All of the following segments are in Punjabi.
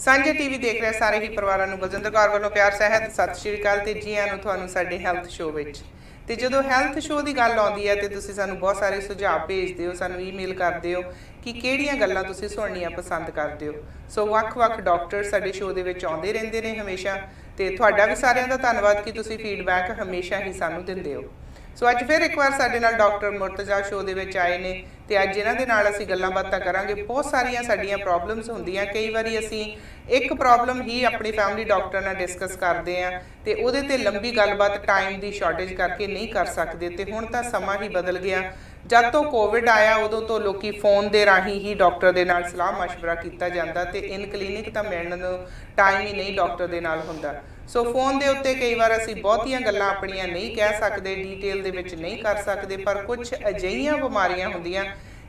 ਸਾਂਝੇ ਟੀਵੀ ਦੇਖ ਰਹੇ ਸਾਰੇ ਹੀ ਪਰਿਵਾਰਾਂ ਨੂੰ ਬਲਜਿੰਦਰ ਕੌਰ ਵੱਲੋਂ ਪਿਆਰ ਸਹਿਤ ਸਤਿ ਸ਼੍ਰੀ ਅਕਾਲ ਤੇ ਜੀ ਆਇਆਂ ਨੂੰ ਤੁਹਾਨੂੰ ਸਾਡੇ ਹੈਲਥ ਸ਼ੋਅ ਵਿੱਚ। ਤੇ ਜਦੋਂ ਹੈਲਥ ਸ਼ੋਅ ਦੀ ਗੱਲ ਆਉਂਦੀ ਹੈ ਤੇ ਤੁਸੀਂ ਸਾਨੂੰ ਬਹੁਤ ਸਾਰੇ ਸੁਝਾਅ ਭੇਜਦੇ ਹੋ, ਸਾਨੂੰ ਈਮੇਲ ਕਰਦੇ ਹੋ ਕਿ ਕਿਹੜੀਆਂ ਗੱਲਾਂ ਤੁਸੀਂ ਸੁਣਨੀਆਂ ਪਸੰਦ ਕਰਦੇ ਹੋ। ਸੋ ਵੱਖ-ਵੱਖ ਡਾਕਟਰ ਸਾਡੇ ਸ਼ੋਅ ਦੇ ਵਿੱਚ ਆਉਂਦੇ ਰਹਿੰਦੇ ਨੇ ਹਮੇਸ਼ਾ, ਤੇ ਤੁਹਾਡਾ ਵੀ ਸਾਰਿਆਂ ਦਾ ਧੰਨਵਾਦ ਕਿ ਤੁਸੀਂ ਫੀਡਬੈਕ ਹਮੇਸ਼ਾ ਹੀ ਸਾਨੂੰ ਦਿੰਦੇ ਹੋ। ਸੋ ਅੱਜ ਫਿਰ ਇੱਕ ਵਾਰ ਸਾਡੇ ਨਾਲ ਡਾਕਟਰ ਮੁਰਤਜ਼ਾ ਸ਼ੋਅ ਦੇ ਵਿੱਚ ਆਏ ਨੇ ਤੇ ਅੱਜ ਇਹਨਾਂ ਦੇ ਨਾਲ ਅਸੀਂ ਗੱਲਾਂ ਬਾਤਾਂ ਕਰਾਂਗੇ। ਬਹੁਤ ਸਾਰੀਆਂ ਸਾਡੀਆਂ ਪ੍ਰੋਬਲਮਸ ਹੁੰਦੀਆਂ, ਕਈ ਵਾਰੀ ਅਸੀਂ ਇੱਕ ਪ੍ਰੋਬਲਮ ਹੀ ਆਪਣੀ ਫੈਮਿਲੀ ਡਾਕਟਰ ਨਾਲ ਡਿਸਕਸ ਕਰਦੇ ਆ ਤੇ ਉਹਦੇ ਤੇ ਲੰਬੀ ਗੱਲਬਾਤ ਟਾਈਮ ਦੀ ਸ਼ਾਰਟੇਜ ਕਰਕੇ ਨਹੀਂ ਕਰ ਸਕਦੇ। ਤੇ ਹੁਣ ਤਾਂ ਸਮਾਂ ਹੀ ਬਦਲ ਗਿਆ, ਜਦ ਤੋਂ ਕੋਵਿਡ ਆਇਆ ਉਦੋਂ ਤੋਂ ਲੋਕੀ ਫੋਨ ਦੇ ਰਾਹੀਂ ਹੀ ਡਾਕਟਰ ਦੇ ਨਾਲ ਸਲਾਹ ਮਸ਼ਵਰਾ ਕੀਤਾ ਜਾਂਦਾ ਤੇ ਇਨ ਕਲੀਨਿਕ ਤਾਂ ਮਿਲਣ ਨੂੰ ਟਾਈਮ ਹੀ ਨਹੀਂ ਡਾਕਟਰ ਦੇ ਨਾਲ ਹੁੰਦਾ। ਸੋ ਫੋਨ ਦੇ ਉੱਤੇ ਕਈ ਵਾਰ ਅਸੀਂ ਬਹੁਤੀਆਂ ਗੱਲਾਂ ਆਪਣੀਆਂ ਨਹੀਂ ਕਹਿ ਸਕਦੇ, ਡੀਟੇਲ ਦੇ ਵਿੱਚ ਨਹੀਂ ਕਰ ਸਕਦੇ, ਪਰ ਕੁਝ ਅਜਿਹੀਆਂ ਬਿਮਾਰੀਆਂ ਹੁੰਦੀਆਂ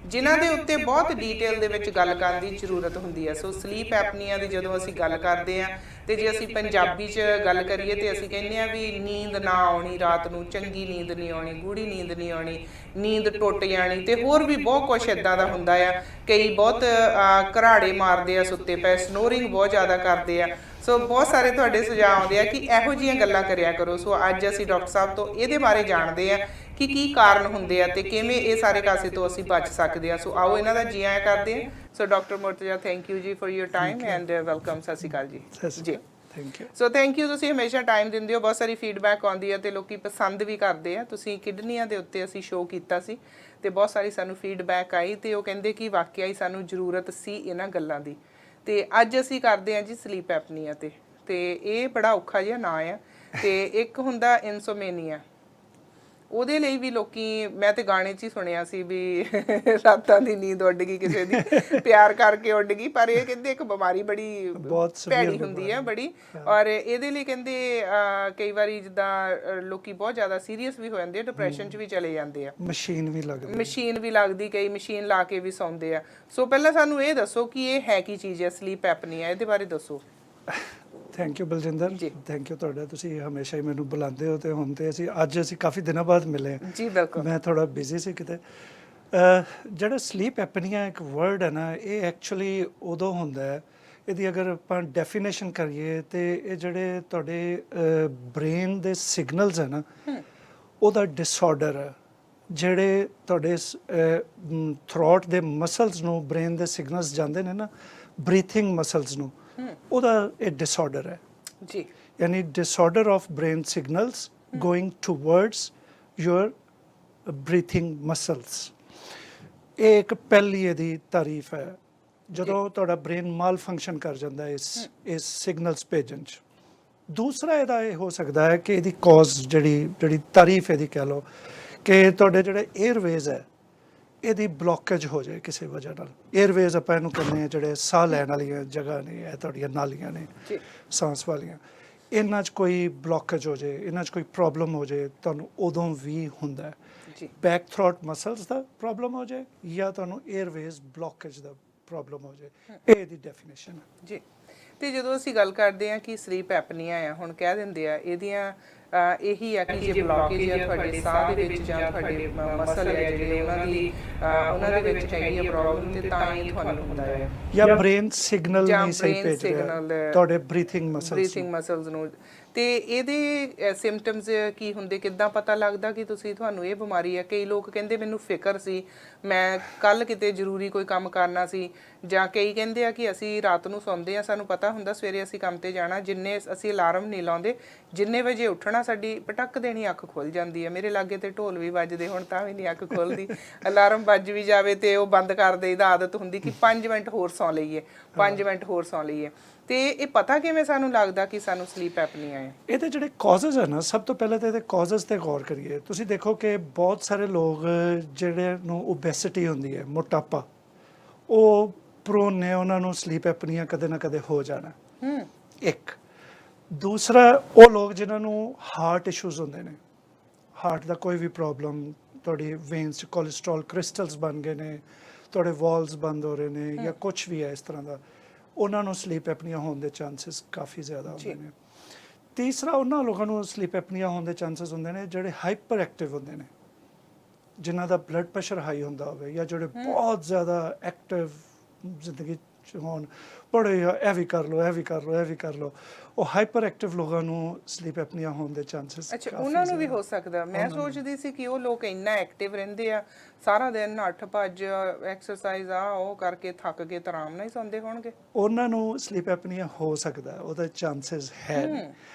ਜਿਨ੍ਹਾਂ ਦੇ ਉੱਤੇ ਬਹੁਤ ਡੀਟੇਲ ਦੇ ਵਿੱਚ ਗੱਲ ਕਰਨ ਦੀ ਜ਼ਰੂਰਤ ਹੁੰਦੀ ਹੈ। ਸੋ ਸਲੀਪ ਐਪਨੀਆ ਦੀ ਜਦੋਂ ਅਸੀਂ ਗੱਲ ਕਰਦੇ ਹਾਂ ਤੇ ਜੇ ਅਸੀਂ ਪੰਜਾਬੀ 'ਚ ਗੱਲ ਕਰੀਏ ਤੇ ਅਸੀਂ ਕਹਿੰਦੇ ਹਾਂ ਵੀ ਨੀਂਦ ਨਾ ਆਉਣੀ, ਰਾਤ ਨੂੰ ਚੰਗੀ ਨੀਂਦ ਨਹੀਂ ਆਉਣੀ, ਗੂੜੀ ਨੀਂਦ ਨਹੀਂ ਆਉਣੀ, ਨੀਂਦ ਟੁੱਟ ਜਾਣੀ ਤੇ ਹੋਰ ਵੀ ਬਹੁਤ ਕੁਛ ਇੱਦਾਂ ਦਾ ਹੁੰਦਾ ਆ। ਕਈ ਬਹੁਤ ਘਰਾੜੇ ਮਾਰਦੇ ਆ ਸੁੱਤੇ ਪਏ, ਸਨੋਰਿੰਗ ਬਹੁਤ ਜ਼ਿਆਦਾ ਕਰਦੇ ਆ। ਸੋ ਬਹੁਤ ਸਾਰੇ ਤੁਹਾਡੇ ਸੁਝਾਅ ਆਉਂਦੇ ਆ ਕਿ ਇਹੋ ਜਿਹੀਆਂ ਗੱਲਾਂ ਕਰਿਆ ਕਰੋ। ਸੋ ਅੱਜ ਅਸੀਂ ਡਾਕਟਰ ਸਾਹਿਬ ਤੋਂ ਇਹਦੇ ਬਾਰੇ ਜਾਣਦੇ ਆ ਕਿ ਕੀ ਕਾਰਨ ਹੁੰਦੇ ਆ ਤੇ ਕਿਵੇਂ ਇਹ ਸਾਰੇ ਕਾਸੇ ਤੋਂ ਅਸੀਂ ਬਚ ਸਕਦੇ ਆ। ਸੋ ਆਓ ਇਹਨਾਂ ਦਾ ਜੀ ਆਇਆਂ ਕਰਦੇ ਆ। ਸੋ ਡਾਕਟਰ ਮੁਰਤਜ਼ਾ, ਥੈਂਕ ਯੂ ਜੀ for your time and welcome. ਸਤਿ ਸ਼੍ਰੀ ਅਕਾਲ ਜੀ। ਜੀ thank you. So thank you, ਤੁਸੀਂ ਹਮੇਸ਼ਾ ਟਾਈਮ ਦਿੰਦੇ ਹੋ। ਬਹੁਤ ਸਾਰੀ ਫੀਡਬੈਕ ਆਉਂਦੀ ਹੈ ਤੇ ਲੋਕੀ ਪਸੰਦ ਵੀ ਕਰਦੇ ਆ। ਤੁਸੀਂ ਕਿਡਨੀਆਂ ਦੇ ਉੱਤੇ ਅਸੀਂ ਸ਼ੋਅ ਕੀਤਾ ਸੀ ਤੇ ਬਹੁਤ ਸਾਰੀ ਸਾਨੂੰ ਫੀਡਬੈਕ ਆਈ ਤੇ ਉਹ ਕਹਿੰਦੇ ਕਿ ਵਾਕਿਆ ਹੀ ਸਾਨੂੰ ਜ਼ਰੂਰਤ ਸੀ ਇਹਨਾਂ ਗੱਲਾਂ ਦੀ। ਤੇ ਅੱਜ ਅਸੀਂ ਕਰਦੇ ਹਾਂ ਜੀ ਸਲੀਪ ਐਪਨੀਆ ਤੇ ਇਹ ਬੜਾ ਔਖਾ ਜਿਹਾ ਨਾਂ ਆ। ਤੇ ਇੱਕ ਹੁੰਦਾ ਇਨਸੋਮੇਨੀਆ, ਉਹਦੇ ਲਈ ਵੀ ਲੋਕੀ, ਮੈਂ ਤੇ ਗਾਣੇ 'ਚ ਹੀ ਸੁਣਿਆ ਸੀ ਵੀ ਰਾਤਾਂ ਦੀ ਨੀਂਦ ਉੱਡ ਗਈ ਕਿਸੇ ਦੀ, ਪਿਆਰ ਕਰਕੇ ਉੱਡ ਗਈ। ਪਰ ਇਹ ਕਹਿੰਦੇ ਇੱਕ ਬਿਮਾਰੀ ਬੜੀ ਭੈੜੀ ਹੁੰਦੀ ਹੈ ਬੜੀ, ਔਰ ਇਹਦੇ ਲਈ ਕਹਿੰਦੇ ਕਈ ਵਾਰੀ ਜਿੱਦਾਂ ਲੋਕੀ ਬਹੁਤ ਜ਼ਿਆਦਾ ਸੀਰੀਅਸ ਵੀ ਹੋ ਜਾਂਦੇ ਆ, ਡਿਪਰੈਸ਼ਨ 'ਚ ਵੀ ਚਲੇ ਜਾਂਦੇ ਆ। ਮਸ਼ੀਨ ਵੀ ਲੱਗਦੀ, ਕਈ ਮਸ਼ੀਨ ਲਾ ਕੇ ਵੀ ਸੌਂਦੇ ਆ। ਸੋ ਪਹਿਲਾਂ ਸਾਨੂੰ ਇਹ ਦੱਸੋ ਕਿ ਇਹ ਹੈ ਕੀ ਚੀਜ਼ ਹੈ ਸਲੀਪ ਐਪਨੀਆ, ਇਹਦੇ ਬਾਰੇ ਦੱਸੋ। Thank you Baljinder, thank you ਤੁਹਾਡਾ, ਤੁਸੀਂ ਹਮੇਸ਼ਾ ਹੀ ਮੈਨੂੰ ਬੁਲਾਉਂਦੇ ਹੋ ਤੇ ਹੁਣ ਤੇ ਅੱਜ ਅਸੀਂ ਕਾਫੀ ਦਿਨਾਂ ਬਾਅਦ ਮਿਲੇ ਹਾਂ। ਜੀ ਬਿਲਕੁਲ, ਮੈਂ ਥੋੜਾ ਬਿਜ਼ੀ ਸੀ ਕਿਤੇ। ਜਿਹੜਾ ਸਲੀਪ ਐਪਨੀਆ ਇੱਕ ਵਰਡ ਹੈ ਨਾ, ਇਹ ਐਕਚੁਅਲੀ ਉਦੋਂ ਹੁੰਦਾ ਹੈ, ਇਹਦੀ ਅਗਰ ਆਪਾਂ ਡੈਫੀਨੇਸ਼ਨ ਕਰੀਏ ਤੇ ਇਹ ਜਿਹੜੇ ਤੁਹਾਡੇ ਬ੍ਰੇਨ ਦੇ ਸਿਗਨਲਸ ਹੈ ਨਾ, ਉਹਦਾ ਡਿਸਆਰਡਰ ਹੈ। ਜਿਹੜੇ ਤੁਹਾਡੇ ਥਰੋਟ ਦੇ ਮਸਲਸ ਨੂੰ ਬ੍ਰੇਨ ਦੇ ਸਿਗਨਲਸ ਜਾਂਦੇ ਨੇ ਨਾ, ਬਰੀਥਿੰਗ ਮਸਲਸ ਨੂੰ, ਉਹਦਾ ਇਹ ਡਿਸਆਰਡਰ ਹੈ ਜੀ। ਯਾਨੀ disorder of brain signals going towards your breathing muscles. ਇਹ ਇੱਕ ਪਹਿਲੀ ਇਹਦੀ ਤਾਰੀਫ ਹੈ, ਜਦੋਂ ਤੁਹਾਡਾ ਬ੍ਰੇਨ ਮਾਲ ਫੰਕਸ਼ਨ ਕਰ ਜਾਂਦਾ ਹੈ ਇਸ ਸਿਗਨਲਸ ਭੇਜਣ 'ਚ। ਦੂਸਰਾ ਇਹਦਾ ਇਹ ਹੋ ਸਕਦਾ ਹੈ ਕਿ ਇਹਦੀ ਕੌਜ਼ ਜਿਹੜੀ ਤਾਰੀਫ ਇਹਦੀ ਕਹਿ ਲਓ ਕਿ ਤੁਹਾਡੇ ਜਿਹੜੇ ਏਅਰਵੇਜ਼ ਹੈ ਇਹਦੀ ਬਲੋਕੇਜ ਹੋ ਜਾਏ ਕਿਸੇ ਵਜ੍ਹਾ ਨਾਲ। ਏਅਰਵੇਜ਼ ਆਪਾਂ ਇਹਨੂੰ ਕਹਿੰਦੇ ਹਾਂ ਜਿਹੜੇ ਸਾਹ ਲੈਣ ਵਾਲੀਆਂ ਜਗ੍ਹਾ ਨੇ, ਇਹ ਤੁਹਾਡੀਆਂ ਨਾਲੀਆਂ ਨੇ ਸਾਂਸ ਵਾਲੀਆਂ, ਇਹਨਾਂ 'ਚ ਕੋਈ ਬਲੋਕੇਜ ਹੋ ਜਾਏ, ਇਹਨਾਂ 'ਚ ਕੋਈ ਪ੍ਰੋਬਲਮ ਹੋ ਜਾਏ, ਤੁਹਾਨੂੰ ਉਦੋਂ ਵੀ ਹੁੰਦਾ ਹੈ। ਬੈਕ ਥਰੋਟ ਮਸਲਸ ਦਾ ਪ੍ਰੋਬਲਮ ਹੋ ਜਾਏ ਜਾਂ ਤੁਹਾਨੂੰ ਏਅਰਵੇਜ਼ ਬਲੋਕੇਜ ਦਾ ਪ੍ਰੋਬਲਮ ਹੋ ਜਾਏ, ਇਹ ਇਹਦੀ ਡੈਫੀਨੇਸ਼ਨ ਹੈ ਜੀ। ਤੇ ਜਦੋਂ ਅਸੀਂ ਗੱਲ ਕਰਦੇ ਹਾਂ ਕਿ ਸਲੀਪ ਐਪਨੀਆ ਆ, ਹੁਣ ਕਹਿ ਦਿੰਦੇ ਆ ਇਹਦੀਆਂ ਇਹੀ ਆ ਕਿ ਜੇ ਬਲੋਕੇਜ ਆ ਤੁਹਾਡੇ ਸਾਹ ਦੇ ਵਿੱਚ ਜਾਂ ਤੁਹਾਡੇ ਮਸਲ ਹੈ ਜਿਹੜੇ ਉਹਨਾਂ ਦੇ ਵਿੱਚ ਹੈਗੀ ਆ ਪ੍ਰੋਬਲਮ, ਤੇ ਤਾਂ ਹੀ ਤੁਹਾਨੂੰ ਹੁੰਦਾ ਹੈ। ਜਾਂ ਬ੍ਰੇਨ ਸਿਗਨਲ ਨਹੀਂ ਸਹੀ ਭੇਜ ਰਿਹਾ ਤੁਹਾਡੇ ਬਰੀਥਿੰਗ ਮਸਲਸ ਨੂੰ। ਤੇ ਇਹਦੇ ਸਿੰਪਟਮਸ ਕੀ ਹੁੰਦੇ, ਕਿੱਦਾਂ ਪਤਾ ਲੱਗਦਾ ਕਿ ਤੁਹਾਨੂੰ ਇਹ ਬਿਮਾਰੀ ਹੈ? ਕਈ ਲੋਕ ਕਹਿੰਦੇ ਮੈਨੂੰ ਫਿਕਰ ਸੀ, ਮੈਂ ਕੱਲ ਕਿਤੇ ਜ਼ਰੂਰੀ ਕੋਈ ਕੰਮ ਕਰਨਾ ਸੀ, ਜਾਂ ਕਈ ਕਹਿੰਦੇ ਆ ਕਿ ਅਸੀਂ ਰਾਤ ਨੂੰ ਸੌਂਦੇ ਆ, ਸਾਨੂੰ ਪਤਾ ਹੁੰਦਾ ਸਵੇਰੇ ਅਸੀਂ ਕੰਮ ਤੇ ਜਾਣਾ, ਜਿੰਨੇ ਅਸੀਂ ਅਲਾਰਮ ਨਹੀਂ ਲਾਉਂਦੇ, ਜਿੰਨੇ ਵਜੇ ਉੱਠਣਾ ਸਾਡੀ ਪਟਕ ਦੇਣੀ ਅੱਖ ਖੁੱਲ ਜਾਂਦੀ ਹੈ। ਮੇਰੇ ਲਾਗੇ ਤੇ ਢੋਲ ਵੀ ਵੱਜਦੇ ਹੁਣ ਤਾਂ ਵੀ ਨਹੀਂ ਅੱਖ ਖੁੱਲਦੀ, ਅਲਾਰਮ ਵੱਜ ਵੀ ਜਾਵੇ ਤੇ ਉਹ ਬੰਦ ਕਰ ਦੇਈਦਾ। ਆਦਤ ਹੁੰਦੀ ਕਿ 5 ਮਿੰਟ ਹੋਰ ਸੌਂ ਲਈਏ, 5 ਮਿੰਟ ਹੋਰ ਸੌਂ ਲਈਏ। ਤੇ ਇਹ ਪਤਾ ਕਿਵੇਂ ਸਾਨੂੰ ਲੱਗਦਾ ਕਿ ਸਾਨੂੰ ਸਲੀਪ ਐਪਨੀਆ ਹੈ? ਇਹਦੇ ਜਿਹੜੇ ਕਾਜ਼ਸ ਹੈ ਨਾ, ਸਭ ਤੋਂ ਪਹਿਲਾਂ ਤਾਂ ਇਹਦੇ ਕਾਜ਼ਸ ਤੇ ਗੌਰ ਕਰੀਏ। ਤੁਸੀਂ ਦੇਖੋ ਕਿ ਬਹੁਤ ਸਾਰੇ ਲੋਕ ਜਿਹੜੇ ਨੂੰ ਓਬੈਸਿਟੀ ਹੁੰਦੀ ਹੈ, ਮੋਟਾਪਾ, ਉਹ ਪ੍ਰੋਨ ਨੇ, ਉਹਨਾਂ ਨੂੰ ਸਲੀਪ ਐਪਨੀਆ ਕਦੇ ਨਾ ਕਦੇ ਹੋ ਜਾਣਾ। ਇੱਕ ਦੂਸਰਾ, ਉਹ ਲੋਕ ਜਿਨ੍ਹਾਂ ਨੂੰ ਹਾਰਟ ਇਸ਼ੂਜ਼ ਹੁੰਦੇ ਨੇ, ਹਾਰਟ ਦਾ ਕੋਈ ਵੀ ਪ੍ਰੋਬਲਮ, ਤੁਹਾਡੀ ਵੇਨਸ 'ਚ ਕੋਲੇਸਟ੍ਰੋਲ ਕ੍ਰਿਸਟਲਸ ਬਣ ਗਏ ਨੇ, ਤੁਹਾਡੇ ਵਾਲਸ ਬੰਦ ਹੋ ਰਹੇ ਨੇ, ਜਾਂ ਕੁਛ ਵੀ ਹੈ ਇਸ ਤਰ੍ਹਾਂ ਦਾ, ਉਹਨਾਂ ਨੂੰ ਸਲੀਪ ਐਪਨੀਆ ਹੋਣ ਦੇ ਚਾਂਸਸ ਕਾਫੀ ਜ਼ਿਆਦਾ ਹੁੰਦੇ ਨੇ। ਤੀਸਰਾ, ਉਹਨਾਂ ਲੋਕਾਂ ਨੂੰ ਸਲੀਪ ਐਪਨੀਆ ਹੋਣ ਦੇ ਚਾਂਸਸ ਹੁੰਦੇ ਨੇ ਜਿਹੜੇ ਹਾਈਪਰ ਐਕਟਿਵ ਹੁੰਦੇ ਨੇ, ਜਿਨ੍ਹਾਂ ਦਾ ਬਲੱਡ ਪ੍ਰੈਸ਼ਰ ਹਾਈ ਹੁੰਦਾ ਹੋਵੇ, ਜਾਂ ਜਿਹੜੇ ਬਹੁਤ ਜ਼ਿਆਦਾ ਐਕਟਿਵ ਜ਼ਿੰਦਗੀ ਹੋਣ, ਬੜੇ ਇਹ ਵੀ ਕਰ ਲਓ, ਇਹ ਵੀ ਕਰ ਲਓ, ਇਹ ਵੀ ਕਰ ਲਓ, ਉਹ ਹਾਈਪਰ ਐਕਟਿਵ ਲੋਕਾਂ ਨੂੰ ਸਲੀਪ ਐਪਨੀਆ ਹੋਣ ਦੇ ਚਾਂਸਸ ਅੱਛਾ, ਉਹਨਾਂ ਨੂੰ ਵੀ ਹੋ ਸਕਦਾ। ਮੈਂ ਸੋਚਦੀ ਸੀ ਕਿ ਉਹ ਲੋਕ ਇੰਨਾ ਐਕਟਿਵ ਰਹਿੰਦੇ ਆ, ਸਾਰਾ ਦਿਨ ਨੱਠ ਭੱਜ ਐਕਸਰਸਾਈਜ਼ ਆ ਉਹ ਕਰਕੇ ਥੱਕ ਕੇ ਤਾਂ ਆਰਾਮ ਨਾਲ ਹੀ ਸੌਂਦੇ ਹੋਣਗੇ। ਉਹਨਾਂ ਨੂੰ ਸਲੀਪ ਐਪਨੀਆ ਹੋ ਸਕਦਾ, ਉਹਦਾ ਚਾਂਸਸ ਹੈ ਨਹੀਂ।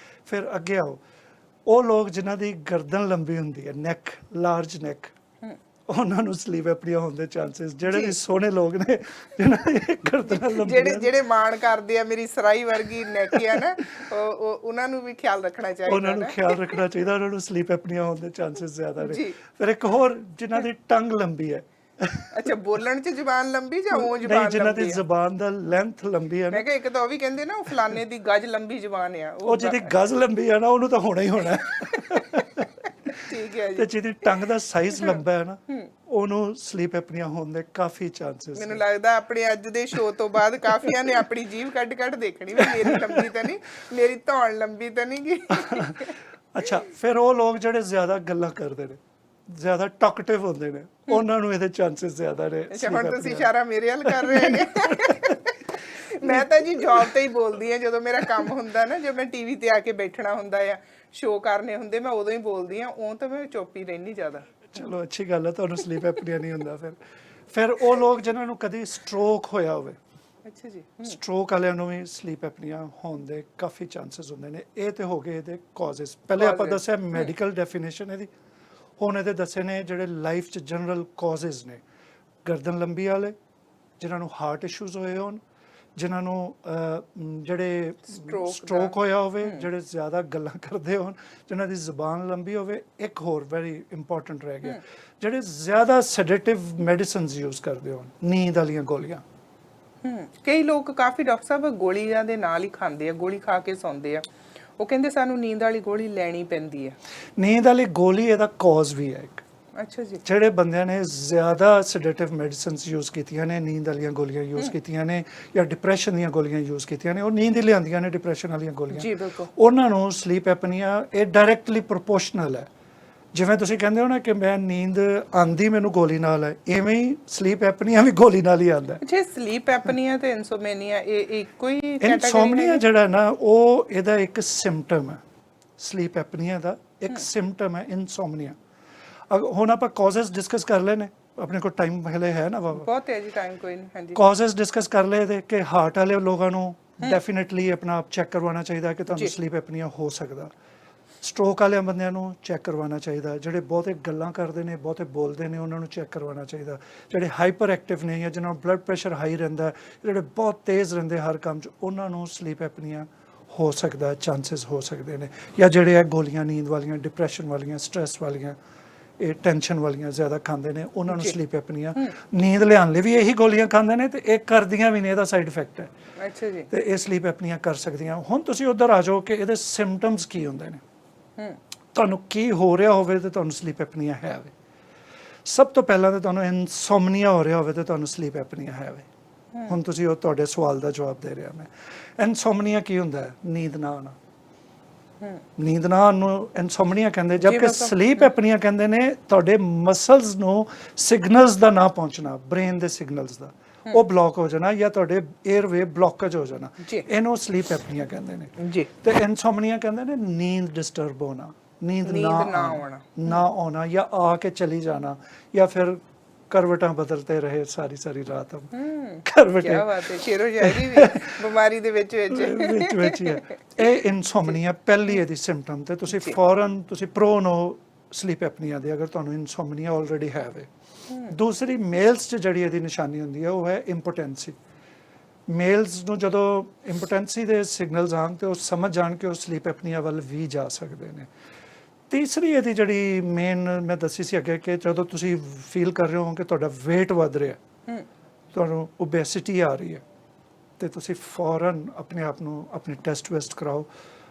ਫਿਰ ਅੱਗੇ ਆਓ, ਉਹ ਲੋਕ ਜਿਨ੍ਹਾਂ ਦੀ ਗਰਦਨ ਲੰਬੀ ਹੁੰਦੀ ਹੈ, ਨੈਕ, ਲਾਰਜ ਨੈਕ, ਉਹਨਾਂ ਨੂੰ ਸਲੀਪ ਐਪਨੀਆ ਹੋਣ ਦੇ ਚਾਂਸਸ, ਜਿਹੜੇ ਵੀ ਸੋਹਣੇ ਲੋਕ ਨੇ ਜਿਨ੍ਹਾਂ ਦੀ ਗਰਦਨਾਂ ਲੰਬੀਆਂ, ਜਿਹੜੇ ਮਾਣ ਕਰਦੇ ਆ ਮੇਰੀ ਸਰਾਈ ਵਰਗੀ ਨੈਕ ਆ ਨਾ, ਉਹਨਾਂ ਨੂੰ ਵੀ ਖਿਆਲ ਰੱਖਣਾ ਚਾਹੀਦਾ। ਉਹਨਾਂ ਨੂੰ ਖਿਆਲ ਰੱਖਣਾ ਚਾਹੀਦਾ, ਉਹਨਾਂ ਨੂੰ ਸਲੀਪ ਐਪਨੀਆ ਹੋਣ ਦੇ ਚਾਂਸਸ ਜ਼ਿਆਦਾ ਨੇ। ਫਿਰ ਇੱਕ ਹੋਰ, ਜਿਨ੍ਹਾਂ ਦੀ ਟੰਗ ਲੰਬੀ ਹੈ। ਅੱਛਾ, ਬੋਲਣ 'ਚ ਜ਼ੁਬਾਨ ਲੰਬੀ ਜਾਂ ਉਹ ਜ਼ੁਬਾਨ ਨਹੀਂ, ਜਿਨ੍ਹਾਂ ਦੀ ਜ਼ੁਬਾਨ ਦਾ ਲੈਂਥ ਲੰਬੀ ਹੈ ਨਾ। ਮੈਂ ਕਿਹਾ ਇੱਕ ਤਾਂ ਉਹ ਵੀ ਕਹਿੰਦੇ ਨਾ ਉਹ ਫਲਾਣੇ ਦੀ ਗੱਜ ਲੰਬੀ ਜ਼ੁਬਾਨ ਆ, ਉਹ ਜਿਹਦੀ ਗੱਜ ਲੰਬੀ ਹੈ ਨਾ, ਉਹਨੂੰ ਤਾਂ ਹੋਣਾ ਹੀ ਹੋਣਾ। ਠੀਕ ਹੈ ਜੀ। ਤੇ ਜਿਹਦੀ ਟੰਗ ਦਾ ਸਾਈਜ਼ ਲੰਬਾ ਹੈ ਨਾ, ਉਹਨੂੰ ਸਲੀਪ ਐਪਨੀਆ ਹੋਣ ਦੇ ਕਾਫੀ ਚਾਂਸਸ। ਮੈਨੂੰ ਲੱਗਦਾ ਆਪਣੇ ਅੱਜ ਦੇ ਸ਼ੋਅ ਤੋਂ ਬਾਅਦ ਕਾਫੀਆਂ ਨੇ ਆਪਣੀ ਜੀਭ ਕੱਢ ਦੇਖਣੀ ਵੀ ਮੇਰੀ ਲੰਬੀ ਤਾਂ ਨਹੀਂ, ਮੇਰੀ ਧੌਣ ਲੰਬੀ ਤਾਂ ਨਹੀਂ ਗੀ। ਅੱਛਾ, ਫਿਰ ਉਹ ਲੋਕ ਜਿਹੜੇ ਜ਼ਿਆਦਾ ਗੱਲਾਂ ਕਰਦੇ ਨੇ, ਜ਼ਿਆਦਾ ਟਾਕਟਿਵ ਹੁੰਦੇ ਨੇ, ਉਹਨਾਂ ਨੂੰ ਇਹਦੇ ਚਾਂਸਸ ਜ਼ਿਆਦਾ ਨੇ। ਅੱਛਾ, ਹੁਣ ਤੁਸੀਂ ਇਸ਼ਾਰਾ ਮੇਰੇ ਵੱਲ ਕਰ ਰਹੇ ਨੇ। ਮੈਂ ਤਾਂ ਜੀ ਜੌਬ ਤੇ ਹੀ ਬੋਲਦੀ ਆ, ਜਦੋਂ ਮੇਰਾ ਕੰਮ ਹੁੰਦਾ ਨਾ, ਜਦੋਂ ਮੈਂ ਟੀਵੀ ਤੇ ਆ ਕੇ ਬੈਠਣਾ ਹੁੰਦਾ ਆ, ਸ਼ੋਅ ਕਰਨੇ ਹੁੰਦੇ, ਮੈਂ ਉਦੋਂ ਹੀ ਬੋਲਦੀ ਆ, ਉਹ ਤਾਂ ਮੈਂ ਚੁੱਪ ਹੀ ਰਹਿੰਦੀ ਜ਼ਿਆਦਾ। ਚਲੋ ਅੱਛੀ ਗੱਲ ਹੈ, ਤੁਹਾਨੂੰ ਸਲੀਪ ਐਪਨੀਆ ਨਹੀਂ ਹੁੰਦਾ। ਫਿਰ ਉਹ ਲੋਕ ਜਿਨ੍ਹਾਂ ਨੂੰ ਕਦੀ ਸਟ੍ਰੋਕ ਹੋਇਆ ਹੋਵੇ, ਅੱਛਾ ਜੀ, ਸਟ੍ਰੋਕ ਵਾਲਿਆਂ ਨੂੰ ਵੀ ਸਲੀਪ ਐਪਨੀਆ ਹੋਣ ਦੇ ਕਾਫੀ ਚਾਂਸਸ ਹੁੰਦੇ ਨੇ। ਇਹ ਤੇ ਹੋ ਗਏ ਇਹਦੇ ਕਾਜ਼ਸ। ਪਹਿਲੇ ਆਪਾਂ ਦੱਸਿਆ ਮੈਡੀਕਲ ਡੈਫੀਨੇਸ਼ਨ ਇਹਦੀ, ਹੁਣ ਇਹਦੇ ਦੱਸੇ ਨੇ ਜਿਹੜੇ ਲਾਈਫ 'ਚ ਜਨਰਲ ਕਾਜ਼ਸ ਨੇ। ਗਰਦਨ ਲੰਬੀ ਵਾਲੇ, ਜਿਨ੍ਹਾਂ ਨੂੰ ਹਾਰਟ ਇਸ਼ੂਜ਼ ਹੋਏ ਹੋਣ, ਜਿਨ੍ਹਾਂ ਨੂੰ ਜਿਹੜੇ ਸਟ੍ਰੋਕ ਹੋਇਆ ਹੋਵੇ, ਜਿਹੜੇ ਜ਼ਿਆਦਾ ਗੱਲਾਂ ਕਰਦੇ ਹੋਣ, ਜਿਨ੍ਹਾਂ ਦੀ ਜ਼ੁਬਾਨ ਲੰਬੀ ਹੋਵੇ। ਇੱਕ ਹੋਰ ਵੈਰੀ ਇੰਪੋਰਟੈਂਟ ਰਹਿ ਗਿਆ, ਜਿਹੜੇ ਜ਼ਿਆਦਾ ਸੈਡੇਟਿਵ ਮੈਡੀਸਿਨਸ ਯੂਜ਼ ਕਰਦੇ ਹੋਣ, ਨੀਂਦ ਵਾਲੀਆਂ ਗੋਲੀਆਂ। ਕਈ ਲੋਕ ਕਾਫੀ ਡਾਕਟਰ ਸਾਹਿਬ ਗੋਲੀਆਂ ਦੇ ਨਾਲ ਹੀ ਖਾਂਦੇ ਆ, ਗੋਲੀ ਖਾ ਕੇ ਸੌਂਦੇ ਆ। ਉਹ ਕਹਿੰਦੇ ਸਾਨੂੰ ਨੀਂਦ ਵਾਲੀ ਗੋਲੀ ਲੈਣੀ ਪੈਂਦੀ ਹੈ। ਨੀਂਦ ਵਾਲੀ ਗੋਲੀ ਇਹਦਾ ਕਾਜ਼ ਵੀ ਹੈ ਇੱਕ। ਅੱਛਾ ਜੀ। ਜਿਹੜੇ ਬੰਦਿਆਂ ਨੇ ਜ਼ਿਆਦਾ ਸੈਡੇਟਿਵ ਮੈਡੀਸਿਨਸ ਯੂਜ਼ ਕੀਤੀਆਂ ਨੇ, ਨੀਂਦ ਵਾਲੀਆਂ ਗੋਲੀਆਂ ਯੂਜ਼ ਕੀਤੀਆਂ ਨੇ, ਜਾਂ ਡਿਪਰੈਸ਼ਨ ਦੀਆਂ ਗੋਲੀਆਂ ਯੂਜ਼ ਕੀਤੀਆਂ ਨੇ, ਉਹ ਨੀਂਦ ਹੀ ਲਿਆਉਂਦੀਆਂ ਨੇ ਡਿਪਰੈਸ਼ਨ ਵਾਲੀਆਂ ਗੋਲੀਆਂ। ਜੀ ਬਿਲਕੁਲ। ਉਹਨਾਂ ਨੂੰ ਸਲੀਪ ਐਪਨੀਆ ਇਹ ਡਾਇਰੈਕਟਲੀ ਪ੍ਰੋਪੋਰਸ਼ਨਲ ਹੈ। ਜਿਵੇਂ ਤੁਸੀਂ ਕਹਿੰਦੇ ਹੋ ਨਾ ਕਿ ਮੈਂ ਨੀਂਦ ਆਂਦੀ ਮੈਨੂੰ ਗੋਲੀ ਨਾਲ ਹੈ, ਐਵੇਂ ਹੀ ਸਲੀਪ ਐਪਨੀਆ ਵੀ ਗੋਲੀ ਨਾਲ ਹੀ ਆਉਂਦਾ। ਅੱਛਾ, ਸਲੀਪ ਐਪਨੀਆ ਤੇ ਇਨਸੋਮਨੀਆ ਇਹ ਇੱਕੋ ਹੀ ਕੈਟਾਗਰੀ ਹੈ? ਇਨਸੋਮਨੀਆ ਜਿਹੜਾ ਨਾ, ਉਹ ਇਹਦਾ ਇੱਕ ਸਿੰਪਟਮ ਹੈ। ਸਲੀਪ ਐਪਨੀਆ ਦਾ ਇੱਕ ਸਿੰਪਟਮ ਹੈ ਇਨਸੋਮਨੀਆ। ਹੁਣ ਆਪਾਂ ਕਾਜ਼ਸ ਡਿਸਕਸ ਕਰ ਲਏ ਨੇ, ਆਪਣੇ ਕੋਲ ਟਾਈਮ ਪਹਿਲੇ ਹੈ ਨਾ, ਬਹੁਤ ਹੈ ਜੀ ਟਾਈਮ, ਕੋਈ ਨਹੀਂ। ਹਾਂਜੀ, ਕਾਜ਼ਸ ਡਿਸਕਸ ਕਰ ਲਏ ਤੇ ਕਿ ਹਾਰਟ ਵਾਲੇ ਲੋਕਾਂ ਨੂੰ ਡੈਫੀਨਿਟਲੀ ਆਪਣਾ ਆਪ ਚੈੱਕ ਕਰਵਾਉਣਾ ਚਾਹੀਦਾ ਕਿ ਤੁਹਾਨੂੰ ਸਲੀਪ ਐਪਨੀਆ ਹੋ ਸਕਦਾ। ਸਟ੍ਰੋਕ ਵਾਲਿਆਂ ਬੰਦਿਆਂ ਨੂੰ ਚੈੱਕ ਕਰਵਾਉਣਾ ਚਾਹੀਦਾ। ਜਿਹੜੇ ਬਹੁਤੇ ਗੱਲਾਂ ਕਰਦੇ ਨੇ, ਬਹੁਤੇ ਬੋਲਦੇ ਨੇ, ਉਹਨਾਂ ਨੂੰ ਚੈੱਕ ਕਰਵਾਉਣਾ ਚਾਹੀਦਾ। ਜਿਹੜੇ ਹਾਈਪਰ ਐਕਟਿਵ ਨੇ ਜਾਂ ਜਿਹਨਾਂ ਨੂੰ ਬਲੱਡ ਪ੍ਰੈਸ਼ਰ ਹਾਈ ਰਹਿੰਦਾ, ਜਿਹੜੇ ਬਹੁਤ ਤੇਜ਼ ਰਹਿੰਦੇ ਹਰ ਕੰਮ 'ਚ, ਉਹਨਾਂ ਨੂੰ ਸਲੀਪ ਐਪਨੀਆ ਹੋ ਸਕਦਾ, ਚਾਂਸਸ ਹੋ ਸਕਦੇ ਨੇ। ਜਾਂ ਜਿਹੜੇ ਆ ਗੋਲੀਆਂ ਨੀਂਦ ਵਾਲੀਆਂ, ਡਿਪਰੈਸ਼ਨ ਵਾਲੀਆਂ, ਸਟ੍ਰੈਸ ਵਾਲੀਆਂ, ਇਹ ਟੈਨਸ਼ਨ ਵਾਲੀਆਂ ਜ਼ਿਆਦਾ ਖਾਂਦੇ ਨੇ, ਉਹਨਾਂ ਨੂੰ ਸਲੀਪ ਐਪਨੀਆ। ਨੀਂਦ ਲਿਆਉਣ ਲਈ ਵੀ ਇਹੀ ਗੋਲੀਆਂ ਖਾਂਦੇ ਨੇ ਤੇ ਇਹ ਕਰਦੀਆਂ ਵੀ ਨੇ, ਇਹਦਾ ਸਾਈਡ ਇਫੈਕਟ ਹੈ। ਅੱਛਾ ਜੀ। ਤੇ ਇਹ ਸਲੀਪ ਐਪਨੀਆ ਕਰ ਸਕਦੀਆਂ। ਹੁਣ ਤੁਸੀਂ ਉੱਧਰ ਆ ਜਾਓ ਕਿ ਇਹਦੇ ਸਿੰਪਟਮਸ ਕੀ ਹੁੰਦੇ ਨੇ, ਤੁਹਾਨੂੰ ਕੀ ਹੋ ਰਿਹਾ ਹੋਵੇ ਤੇ ਤੁਹਾਨੂੰ ਸਲੀਪ ਐਪਨੀਆ ਹੈ ਵੇ। ਸਭ ਤੋਂ ਪਹਿਲਾਂ ਤਾਂ ਤੁਹਾਨੂੰ ਇਨਸੋਮਨੀਆ ਹੋ ਰਿਹਾ ਹੋਵੇ ਤੇ ਤੁਹਾਨੂੰ ਸਲੀਪ ਐਪਨੀਆ ਹੈ ਵੇ। ਹੁਣ ਤੁਸੀਂ ਉਹ ਤੁਹਾਡੇ ਸਵਾਲ ਦਾ ਜਵਾਬ ਦੇ ਰਿਹਾ ਮੈਂ। ਇਨਸੋਮਨੀਆ ਕੀ ਹੁੰਦਾ ਹੈ? ਨੀਂਦ ਨਾ ਆਉਣਾ। ਨੀਂਦ ਨਾ ਆਉਣ ਨੂੰ ਇਨਸੋਮਨੀਆ ਕਹਿੰਦੇ, ਜਦਕਿ ਸਲੀਪ ਐਪਨੀਆ ਕਹਿੰਦੇ ਨੇ ਤੁਹਾਡੇ ਮਸਲਸ ਨੂੰ ਸਿਗਨਲਸ ਦਾ ਨਾ ਪਹੁੰਚਣਾ, ਬ੍ਰੇਨ ਦੇ ਸਿਗਨਲਸ ਦਾ, ਉਹ ਬਲੌਕ ਹੋ ਜਾਣਾ ਜਾਂ ਤੁਹਾਡੇ 에ਅਰਵੇ ਬਲੌਕੇਜ ਹੋ ਜਾਣਾ, ਇਹਨੂੰ ਸਲੀਪ ਐਪਨੀਆ ਕਹਿੰਦੇ ਨੇ ਜੀ। ਤੇ ਇਨਸੋਮਨੀਆ ਕਹਿੰਦੇ ਨੇ ਨੀਂਦ ਡਿਸਟਰਬ ਹੋਣਾ, ਨੀਂਦ ਨਾ ਆਉਣਾ ਜਾਂ ਆ ਕੇ ਚਲੀ ਜਾਣਾ, ਜਾਂ ਫਿਰ ਕਰਵਟਾਂ ਬਦਲਤੇ ਰਹੇ ਸਾਰੀ ਰਾਤ। ਕਰਵਟਾਂ, ਕੀ ਬਾਤ ਹੈ, ਸ਼ੇਰੋ ਸ਼ਾਇਰੀ ਵੀ ਬਿਮਾਰੀ ਦੇ ਵਿੱਚ ਵਿੱਚ ਹੀ ਹੈ। ਇਹ ਇਨਸੋਮਨੀਆ ਪਹਿਲੀ ਇਹਦੀ ਸਿੰਪਟਮ। ਤੇ ਤੁਸੀਂ ਫੌਰਨ ਤੁਸੀਂ ਪ੍ਰੋਨ ਹੋ ਸਲੀਪ ਐਪਨੀਆ ਦੇ, ਅਗਰ ਤੁਹਾਨੂੰ ਇਨਸੋਮਨੀਆ ਆਲਰੇਡੀ ਹੈ ਵੇ। ਦੂਸਰੀ, ਮੇਲਸ 'ਚ ਜਿਹੜੀ ਇਹਦੀ ਨਿਸ਼ਾਨੀ ਹੁੰਦੀ ਹੈ ਉਹ ਹੈ ਇੰਪੋਟੈਂਸੀ। ਮੇਲਸ ਨੂੰ ਜਦੋਂ ਇੰਪੋਟੈਂਸੀ ਦੇ ਸਿਗਨਲਸ ਆਉਣ ਤੇ ਉਹ ਸਮਝ ਜਾਣ ਕਿ ਉਹ ਸਲੀਪ ਐਪਨੀਆ ਵੱਲ ਵੀ ਜਾ ਸਕਦੇ ਨੇ। ਤੀਸਰੀ ਇਹਦੀ ਜਿਹੜੀ ਮੇਨ ਮੈਂ ਦੱਸੀ ਸੀ ਅੱਗੇ, ਕਿ ਜਦੋਂ ਤੁਸੀਂ ਫੀਲ ਕਰ ਰਹੇ ਹੋ ਕਿ ਤੁਹਾਡਾ weight ਵੱਧ ਰਿਹਾ, ਤੁਹਾਨੂੰ ਓਬੈਸਿਟੀ ਆ ਰਹੀ ਹੈ, ਤੇ ਤੁਸੀਂ ਫੌਰਨ ਆਪਣੇ ਆਪ ਨੂੰ ਆਪਣੇ ਟੈਸਟ ਵੈਸਟ ਕਰਾਓ,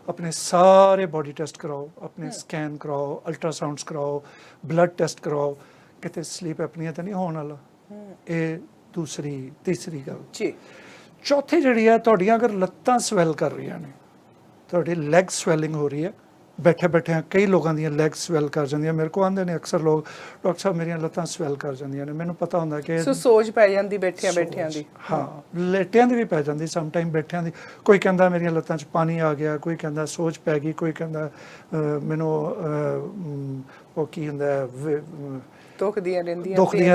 ਆਪਣੇ ਸਾਰੇ ਬੋਡੀ ਟੈਸਟ ਕਰਾਓ, ਆਪਣੇ ਸਕੈਨ ਕਰਾਓ, ਅਲਟਰਾਸਾਊਂਡਸ ਕਰਾਓ, ਬਲੱਡ ਟੈਸਟ ਕਰਾਓ, ਕਿਤੇ ਸਲੀਪ ਐਪਨੀਆ ਤਾਂ ਨਹੀਂ ਹੋਣ ਵਾਲਾ। ਇਹ ਤੀਸਰੀ ਗੱਲ ਜੀ। ਚੌਥੀ ਜਿਹੜੀ ਹੈ, ਤੁਹਾਡੀਆਂ ਅਗਰ ਲੱਤਾਂ ਸਵੈਲ ਕਰ ਰਹੀਆਂ ਨੇ, ਤੁਹਾਡੀ ਲੈਗ ਸਵੈਲਿੰਗ ਹੋ ਰਹੀ ਹੈ, ਬੈਠੇ ਬੈਠੇ ਕਈ ਲੋਕਾਂ ਦੀਆਂ ਲੈਗ ਸਵੈਲ ਕਰ ਜਾਂਦੀਆਂ। ਮੇਰੇ ਕੋਲ ਆਉਂਦੇ ਨੇ ਅਕਸਰ ਲੋਕ, ਡਾਕਟਰ ਸਾਹਿਬ ਮੇਰੀਆਂ ਲੱਤਾਂ ਸਵੈਲ ਕਰ ਜਾਂਦੀਆਂ ਨੇ। ਮੈਨੂੰ ਪਤਾ ਹੁੰਦਾ ਕਿ ਸੋ ਸੋਜ ਪੈ ਜਾਂਦੀ ਬੈਠਿਆਂ ਦੀ। ਹਾਂ, ਲੇਟਿਆਂ ਦੀ ਵੀ ਪੈ ਜਾਂਦੀ, ਸਮ ਟਾਈਮ ਬੈਠਿਆਂ ਦੀ। ਕੋਈ ਕਹਿੰਦਾ ਮੇਰੀਆਂ ਲੱਤਾਂ 'ਚ ਪਾਣੀ ਆ ਗਿਆ, ਕੋਈ ਕਹਿੰਦਾ ਸੋਜ ਪੈ ਗਈ, ਕੋਈ ਕਹਿੰਦਾ ਮੈਨੂੰ ਉਹ ਕੀ ਹੁੰਦਾ ਦੁਖਦੀਆਂ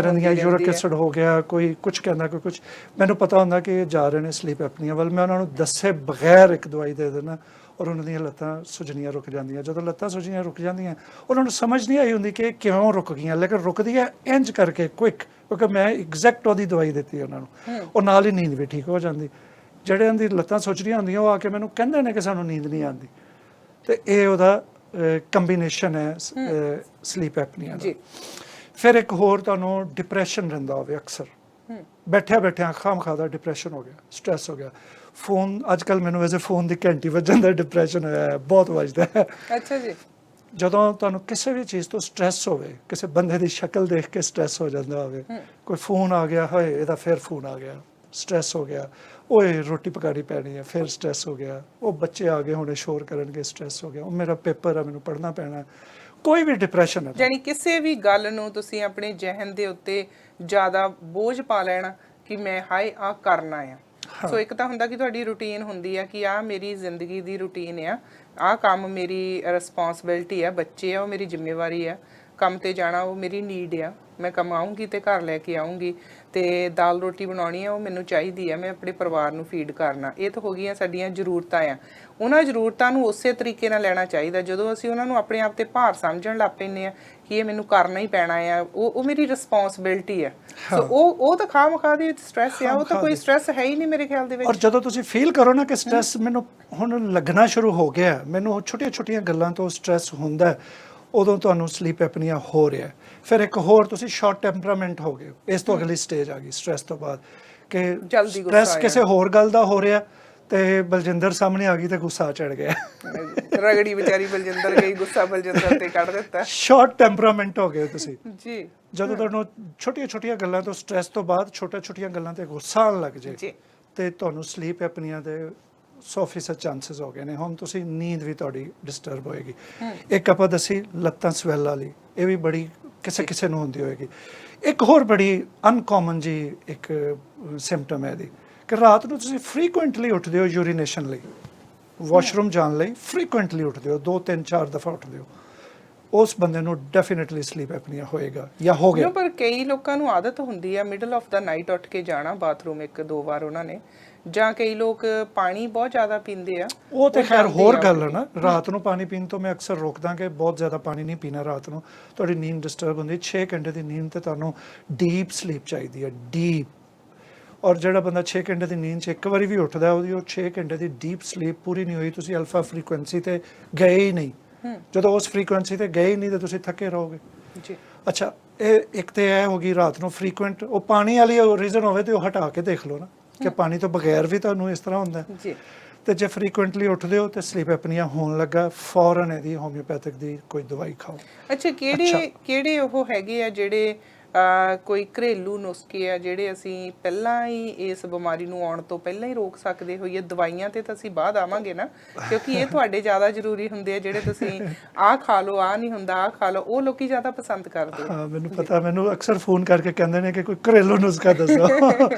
ਰਹਿੰਦੀਆਂ, ਯੂਰਿਕ ਐਸਿਡ ਹੋ ਗਿਆ, ਕੋਈ ਕੁਝ ਕਹਿੰਦਾ, ਕੋਈ ਕੁਝ। ਮੈਨੂੰ ਪਤਾ ਹੁੰਦਾ ਕਿ ਇਹ ਜਾ ਰਹੇ ਨੇ ਸਲੀਪ ਐਪਨੀਆ ਵੱਲ। ਮੈਂ ਉਹਨਾਂ ਨੂੰ ਦੱਸੇ ਬਗੈਰ ਇੱਕ ਦਵਾਈ ਦੇ ਦੇਣਾ ਔਰ ਉਹਨਾਂ ਦੀਆਂ ਲੱਤਾਂ ਸੁੱਜਣੀਆਂ ਰੁਕ ਜਾਂਦੀਆਂ। ਜਦੋਂ ਲੱਤਾਂ ਸੁੱਜਣੀਆਂ ਰੁਕ ਜਾਂਦੀਆਂ, ਉਹਨਾਂ ਨੂੰ ਸਮਝ ਨਹੀਂ ਆਈ ਹੁੰਦੀ ਕਿ ਕਿਉਂ ਰੁਕ ਗਈਆਂ, ਲੇਕਿਨ ਰੁਕਦੀਆਂ ਇੰਜ ਕਰਕੇ ਕੁਇਕ, ਕਿਉਂਕਿ ਮੈਂ ਐਗਜ਼ੈਕਟ ਉਹਦੀ ਦਵਾਈ ਦਿੱਤੀ ਉਹਨਾਂ ਨੂੰ। ਉਹ ਨਾਲ ਹੀ ਨੀਂਦ ਵੀ ਠੀਕ ਹੋ ਜਾਂਦੀ। ਜਿਹੜਿਆਂ ਦੀ ਲੱਤਾਂ ਸੁੱਜਣੀਆਂ ਹੁੰਦੀਆਂ ਉਹ ਆ ਕੇ ਮੈਨੂੰ ਕਹਿੰਦੇ ਨੇ ਕਿ ਸਾਨੂੰ ਨੀਂਦ ਨਹੀਂ ਆਉਂਦੀ। ਤੇ ਇਹ ਉਹਦਾ ਕੰਬੀਨੇਸ਼ਨ ਹੈ ਸਲੀਪ ਐਪਨੀਆ ਦਾ। ਫਿਰ ਇੱਕ ਹੋਰ ਤੁਹਾਨੂੰ ਡਿਪਰੈਸ਼ਨ ਰਹਿੰਦਾ ਹੋਵੇ ਅਕਸਰ, ਬੈਠਿਆਂ ਖਾਮਖਾ ਦਾ ਡਿਪਰੈਸ਼ਨ ਹੋ ਗਿਆ, ਸਟ੍ਰੈਸ ਹੋ ਗਿਆ। ਫੋਨ ਅੱਜ ਕੱਲ੍ਹ ਮੈਨੂੰ ਵੈਸੇ ਫੋਨ ਦੀ ਘੰਟੀ ਵੱਜਣ ਦਾ ਡਿਪਰੈਸ਼ਨ ਹੋਇਆ, ਬਹੁਤ ਵੱਜਦਾ ਹੈ। ਅੱਛਾ ਜੀ। ਜਦੋਂ ਤੁਹਾਨੂੰ ਕਿਸੇ ਵੀ ਚੀਜ਼ ਤੋਂ ਸਟ੍ਰੈਸ ਹੋਵੇ, ਕਿਸੇ ਬੰਦੇ ਦੀ ਸ਼ਕਲ ਦੇਖ ਕੇ ਸਟ੍ਰੈਸ ਹੋ ਜਾਂਦਾ ਹੋਵੇ, ਕੋਈ ਫੋਨ ਆ ਗਿਆ, ਹਾਏ ਇਹਦਾ ਫਿਰ ਫੋਨ ਆ ਗਿਆ, ਸਟ੍ਰੈਸ ਹੋ ਗਿਆ। ਓਏ ਰੋਟੀ ਪਕਾਣੀ ਪੈਣੀ ਹੈ, ਫਿਰ ਸਟ੍ਰੈਸ ਹੋ ਗਿਆ। ਉਹ ਬੱਚੇ ਆ ਗਏ ਹੁਣੇ ਸ਼ੋਰ ਕਰਨਗੇ, ਸਟ੍ਰੈਸ ਹੋ ਗਿਆ। ਉਹ ਮੇਰਾ ਪੇਪਰ ਆ, ਮੈਨੂੰ ਪੜ੍ਹਨਾ ਪੈਣਾ। ਕੋਈ ਵੀ ਡਿਪਰੈਸ਼ਨ ਹੈ, ਯਾਨੀ ਕਿਸੇ ਵੀ ਗੱਲ ਨੂੰ ਤੁਸੀਂ ਆਪਣੇ ਜ਼ਿਹਨ ਦੇ ਉੱਤੇ ਜ਼ਿਆਦਾ ਬੋਝ ਪਾ ਲੈਣਾ ਕਿ ਮੈਂ ਹਾਏ ਆ ਕਰਨਾ ਆ। ਸੋ ਇੱਕ ਤਾਂ ਹੁੰਦਾ ਕਿ ਤੁਹਾਡੀ ਰੂਟੀਨ ਹੁੰਦੀ ਆ ਕਿ ਆ ਮੇਰੀ ਜ਼ਿੰਦਗੀ ਦੀ ਰੂਟੀਨ ਆ ਕੰਮ ਮੇਰੀ ਰਿਸਪੌਂਸਿਬਿਲਟੀ ਆ, ਬੱਚੇ ਆ ਉਹ ਮੇਰੀ ਜ਼ਿੰਮੇਵਾਰੀ ਆ, ਕੰਮ ਤੇ ਜਾਣਾ ਉਹ ਮੇਰੀ ਨੀਡ ਆ, ਮੈਂ ਕਮਾਉਂਗੀ ਤੇ ਘਰ ਲੈ ਕੇ ਆਉਂਗੀ, ਤੇ ਦਾਲ ਰੋਟੀ ਬਣਾਉਣੀ ਆ ਉਹ ਮੈਨੂੰ ਚਾਹੀਦੀ ਆ, ਮੈਂ ਆਪਣੇ ਪਰਿਵਾਰ ਨੂੰ ਫੀਡ ਕਰਨਾ। ਇਹ ਤਾਂ ਹੋ ਗਈਆਂ ਸਾਡੀਆਂ ਜ਼ਰੂਰਤਾਂ ਆ। ਉਹਨਾਂ ਜ਼ਰੂਰਤਾਂ ਨੂੰ ਉਸੇ ਤਰੀਕੇ ਨਾਲ ਲੈਣਾ ਚਾਹੀਦਾ। ਜਦੋਂ ਅਸੀਂ ਉਹਨਾਂ ਨੂੰ ਆਪਣੇ ਆਪ ਤੇ ਭਾਰ ਸਮਝਣ ਲੱਗ ਪੈਂਦੇ ਆ ਕਿ ਇਹ ਮੈਨੂੰ ਕਰਨਾ ਹੀ ਪੈਣਾ ਆ, ਉਹ ਮੇਰੀ ਰਿਸਪੌਂਸਿਬਿਲਟੀ ਆ। ਸੋ ਉਹ ਤਾਂ ਖਾਮਖਾ ਦੇ ਵਿੱਚ ਸਟ੍ਰੈਸ ਆ, ਉਹ ਤਾਂ ਕੋਈ ਸਟ੍ਰੈਸ ਹੈ ਹੀ ਨਹੀਂ ਮੇਰੇ ਖਿਆਲ ਦੇ ਵਿੱਚ। ਔਰ ਜਦੋਂ ਤੁਸੀਂ ਫੀਲ ਕਰੋ ਨਾ ਕਿ ਸਟ੍ਰੈਸ ਮੈਨੂੰ ਹੁਣ ਲੱਗਣਾ ਸ਼ੁਰੂ ਹੋ ਗਿਆ, ਮੈਨੂੰ ਛੋਟੀਆਂ ਗੱਲਾਂ ਤੋਂ ਸਟ੍ਰੈਸ ਹੁੰਦਾ, ਉਦੋਂ ਤੁਹਾਨੂੰ ਸਲੀਪ ਐਪਨੀਆ ਹੋ ਰਿਹਾ। ਫਿਰ ਇੱਕ ਹੋਰ ਤੁਸੀਂ ਸ਼ਾਰਟ ਟੈਂਪਰਾਮੈਂਟ ਹੋ ਗਏ। ਇਸ ਤੋਂ ਅਗਲੀ ਸਟੇਜ ਆ ਗਈ ਸਟ੍ਰੈਸ ਤੋਂ ਬਾਅਦ ਕਿ ਸਟ੍ਰੈਸ ਕਿਸੇ ਹੋਰ ਗੱਲ ਦਾ ਹੋ ਰਿਹਾ ਤੇ ਬਲਜਿੰਦਰ ਸਾਹਮਣੇ ਆ ਗਈ ਤੇ ਗੁੱਸਾ ਚੜ ਗਿਆ। ਰਗੜੀ ਵਿਚਾਰੀ ਬਲਜਿੰਦਰ ਗਈ, ਗੁੱਸਾ ਬਲਜਿੰਦਰ ਤੇ ਕੱਢ ਦਿੱਤਾ। ਸ਼ਾਰਟ ਟੈਂਪਰਾਮੈਂਟ ਹੋ ਗਏ ਤੁਸੀਂ ਜੀ। ਜਦੋਂ ਤੁਹਾਨੂੰ ਛੋਟੀਆਂ ਗੱਲਾਂ ਤੋਂ ਸਟ੍ਰੈਸ ਤੋਂ ਬਾਅਦ ਛੋਟੀਆਂ ਗੱਲਾਂ ਤੇ ਗੁੱਸਾ ਆਉਣ ਲੱਗ ਜੇ ਤੇ ਤੁਹਾਨੂੰ ਸਲੀਪ ਐਪਨੀਆ ਦੇ 100% ਚਾਂਸਸ ਹੋ ਗਏ ਨੇ। ਹੁਣ ਤੁਸੀਂ ਨੀਂਦ ਵੀ ਤੁਹਾਡੀ ਡਿਸਟਰਬ ਹੋਏਗੀ। ਇੱਕ ਆਪਾਂ ਦੱਸੀ ਲੱਤਾਂ ਸਵੈਲ ਵਾਲੀ, ਇਹ ਵੀ ਬੜੀ ਕਿਸੇ ਨੂੰ ਹੁੰਦੀ ਹੋਏਗੀ। ਇੱਕ ਹੋਰ ਬੜੀ ਅਨਕਾਮਨ ਜੀ ਇੱਕ ਸਿੰਪਟਮ ਹੈ ਇਹਦੀ ਕਿ ਰਾਤ ਨੂੰ ਤੁਸੀਂ ਫ੍ਰੀਕੁਐਂਟਲੀ ਉੱਠਦੇ ਹੋ ਯੂਰੀਨੇਸ਼ਨ ਲਈ, ਵਾਸ਼ਰੂਮ ਜਾਣ ਲਈ ਫ੍ਰੀਕੁਐਂਟਲੀ ਉੱਠਦੇ ਹੋ, 2-3-4 ਦਫਾ ਉੱਠਦੇ ਹੋ, ਉਸ ਬੰਦੇ ਨੂੰ ਡੈਫੀਨਿਟਲੀ ਸਲੀਪ ਐਪਨੀਆ ਹੋਏਗਾ ਜਾਂ ਹੋ ਗਿਆ। ਪਰ ਕਈ ਲੋਕਾਂ ਨੂੰ ਆਦਤ ਹੁੰਦੀ ਆ ਮਿਡਲ ਆਫ ਦਾ ਨਾਈਟ ਉੱਠ ਕੇ ਜਾਣਾ ਬਾਥਰੂਮ 1-2 ਵਾਰ ਉਹਨਾਂ ਨੇ, ਜਾਂ ਕਈ ਲੋਕ ਪਾਣੀ ਬਹੁਤ ਜ਼ਿਆਦਾ ਪੀਂਦੇ ਆ। ਉਹ ਤੇ ਖੈਰ ਹੋਰ ਗੱਲ ਹੈ ਨਾ। ਰਾਤ ਨੂੰ ਪਾਣੀ ਪੀਣ ਤੋਂ ਮੈਂ ਅਕਸਰ ਰੋਕਦਾ ਕਿ ਬਹੁਤ ਜ਼ਿਆਦਾ ਪਾਣੀ ਨਹੀਂ ਪੀਣਾ ਰਾਤ ਨੂੰ, ਤੁਹਾਡੀ ਨੀਂਦ ਡਿਸਟਰਬ ਹੁੰਦੀ। 6 ਘੰਟੇ ਦੀ ਨੀਂਦ ਤੇ ਤੁਹਾਨੂੰ ਡੀਪ ਸਲੀਪ ਚਾਹੀਦੀ ਹੈ, ਡੀਪ। ਔਰ ਜਿਹੜਾ ਬੰਦਾ 6 ਘੰਟੇ ਦੀ ਨੀਂਦ 'ਚ ਇੱਕ ਵਾਰੀ ਵੀ ਉੱਠਦਾ, ਉਹਦੀ ਉਹ 6 ਘੰਟੇ ਦੀ ਡੀਪ ਸਲੀਪ ਪੂਰੀ ਨਹੀਂ ਹੋਈ, ਤੁਸੀਂ ਅਲਫਾ ਫ੍ਰੀਕੁਐਂਸੀ ਤੇ ਗਏ ਹੀ ਨਹੀਂ। ਜਦੋਂ ਉਸ ਫ੍ਰੀਕੁਐਂਸੀ ਤੇ ਗਏ ਹੀ ਨਹੀਂ ਤੇ ਤੁਸੀਂ ਥੱਕੇ ਰਹੋਗੇ ਜੀ। ਅੱਛਾ, ਇਹ ਇੱਕ ਤੇ ਇਹ ਹੋ ਗਈ ਰਾਤ ਨੂੰ ਫ੍ਰੀਕੁਐਂਟ। ਉਹ ਪਾਣੀ ਵਾਲੀ ਰੀਜ਼ਨ ਹੋਵੇ ਤੇ ਉਹ ਹਟਾ ਕੇ ਦੇਖ ਲਓ ਨਾ ਕਿ ਪਾਣੀ ਤੋਂ ਬਗੈਰ ਵੀ ਤੁਹਾਨੂੰ ਇਸ ਤਰ੍ਹਾਂ ਹੁੰਦਾ ਜੀ। ਤੇ ਜੇ ਫ੍ਰੀਕੁਐਂਟਲੀ ਉੱਠਦੇ ਹੋ ਤੇ ਸਲੀਪ ਐਪਨੀਆ ਹੋਣ ਲੱਗਾ, ਫੌਰਨ ਇਹਦੀ ਹੋਮਿਓਪੈਥਿਕ ਦੀ ਕੋਈ ਦਵਾਈ ਖਾਓ। ਅੱਛਾ, ਕਿਹੜੇ ਉਹ ਹੈਗੇ ਆ ਜਿਹੜੇ ਕੋਈ ਘਰੇਲੂ ਨੁਸਖੇ ਆ ਜਿਹੜੇ ਅਸੀਂ ਪਹਿਲਾਂ ਹੀ ਇਸ ਬਿਮਾਰੀ ਨੂੰ ਆਉਣ ਤੋਂ ਪਹਿਲਾਂ ਹੀ ਰੋਕ ਸਕਦੇ ਹੋਈਏ? ਦਵਾਈਆਂ ਤੇ ਤਾਂ ਅਸੀਂ ਬਾਅਦ ਆਵਾਂਗੇ ਨਾ, ਕਿਉਂਕਿ ਇਹ ਤੁਹਾਡੇ ਜ਼ਿਆਦਾ ਜ਼ਰੂਰੀ ਹੁੰਦੇ ਆ। ਜਿਹੜੇ ਤੁਸੀਂ ਆਹ ਖਾ ਲਓ, ਆਹ ਨਹੀਂ ਹੁੰਦਾ, ਆਹ ਖਾ ਲਓ, ਉਹ ਲੋਕੀ ਜ਼ਿਆਦਾ ਪਸੰਦ ਕਰਦੇ। ਹਾਂ, ਮੈਨੂੰ ਪਤਾ। ਮੈਨੂੰ ਅਕਸਰ ਫੋਨ ਕਰਕੇ ਕਹਿੰਦੇ ਨੇ ਕਿ ਕੋਈ ਘਰੇਲੂ ਨੁਸਖਾ ਦੱਸੋ।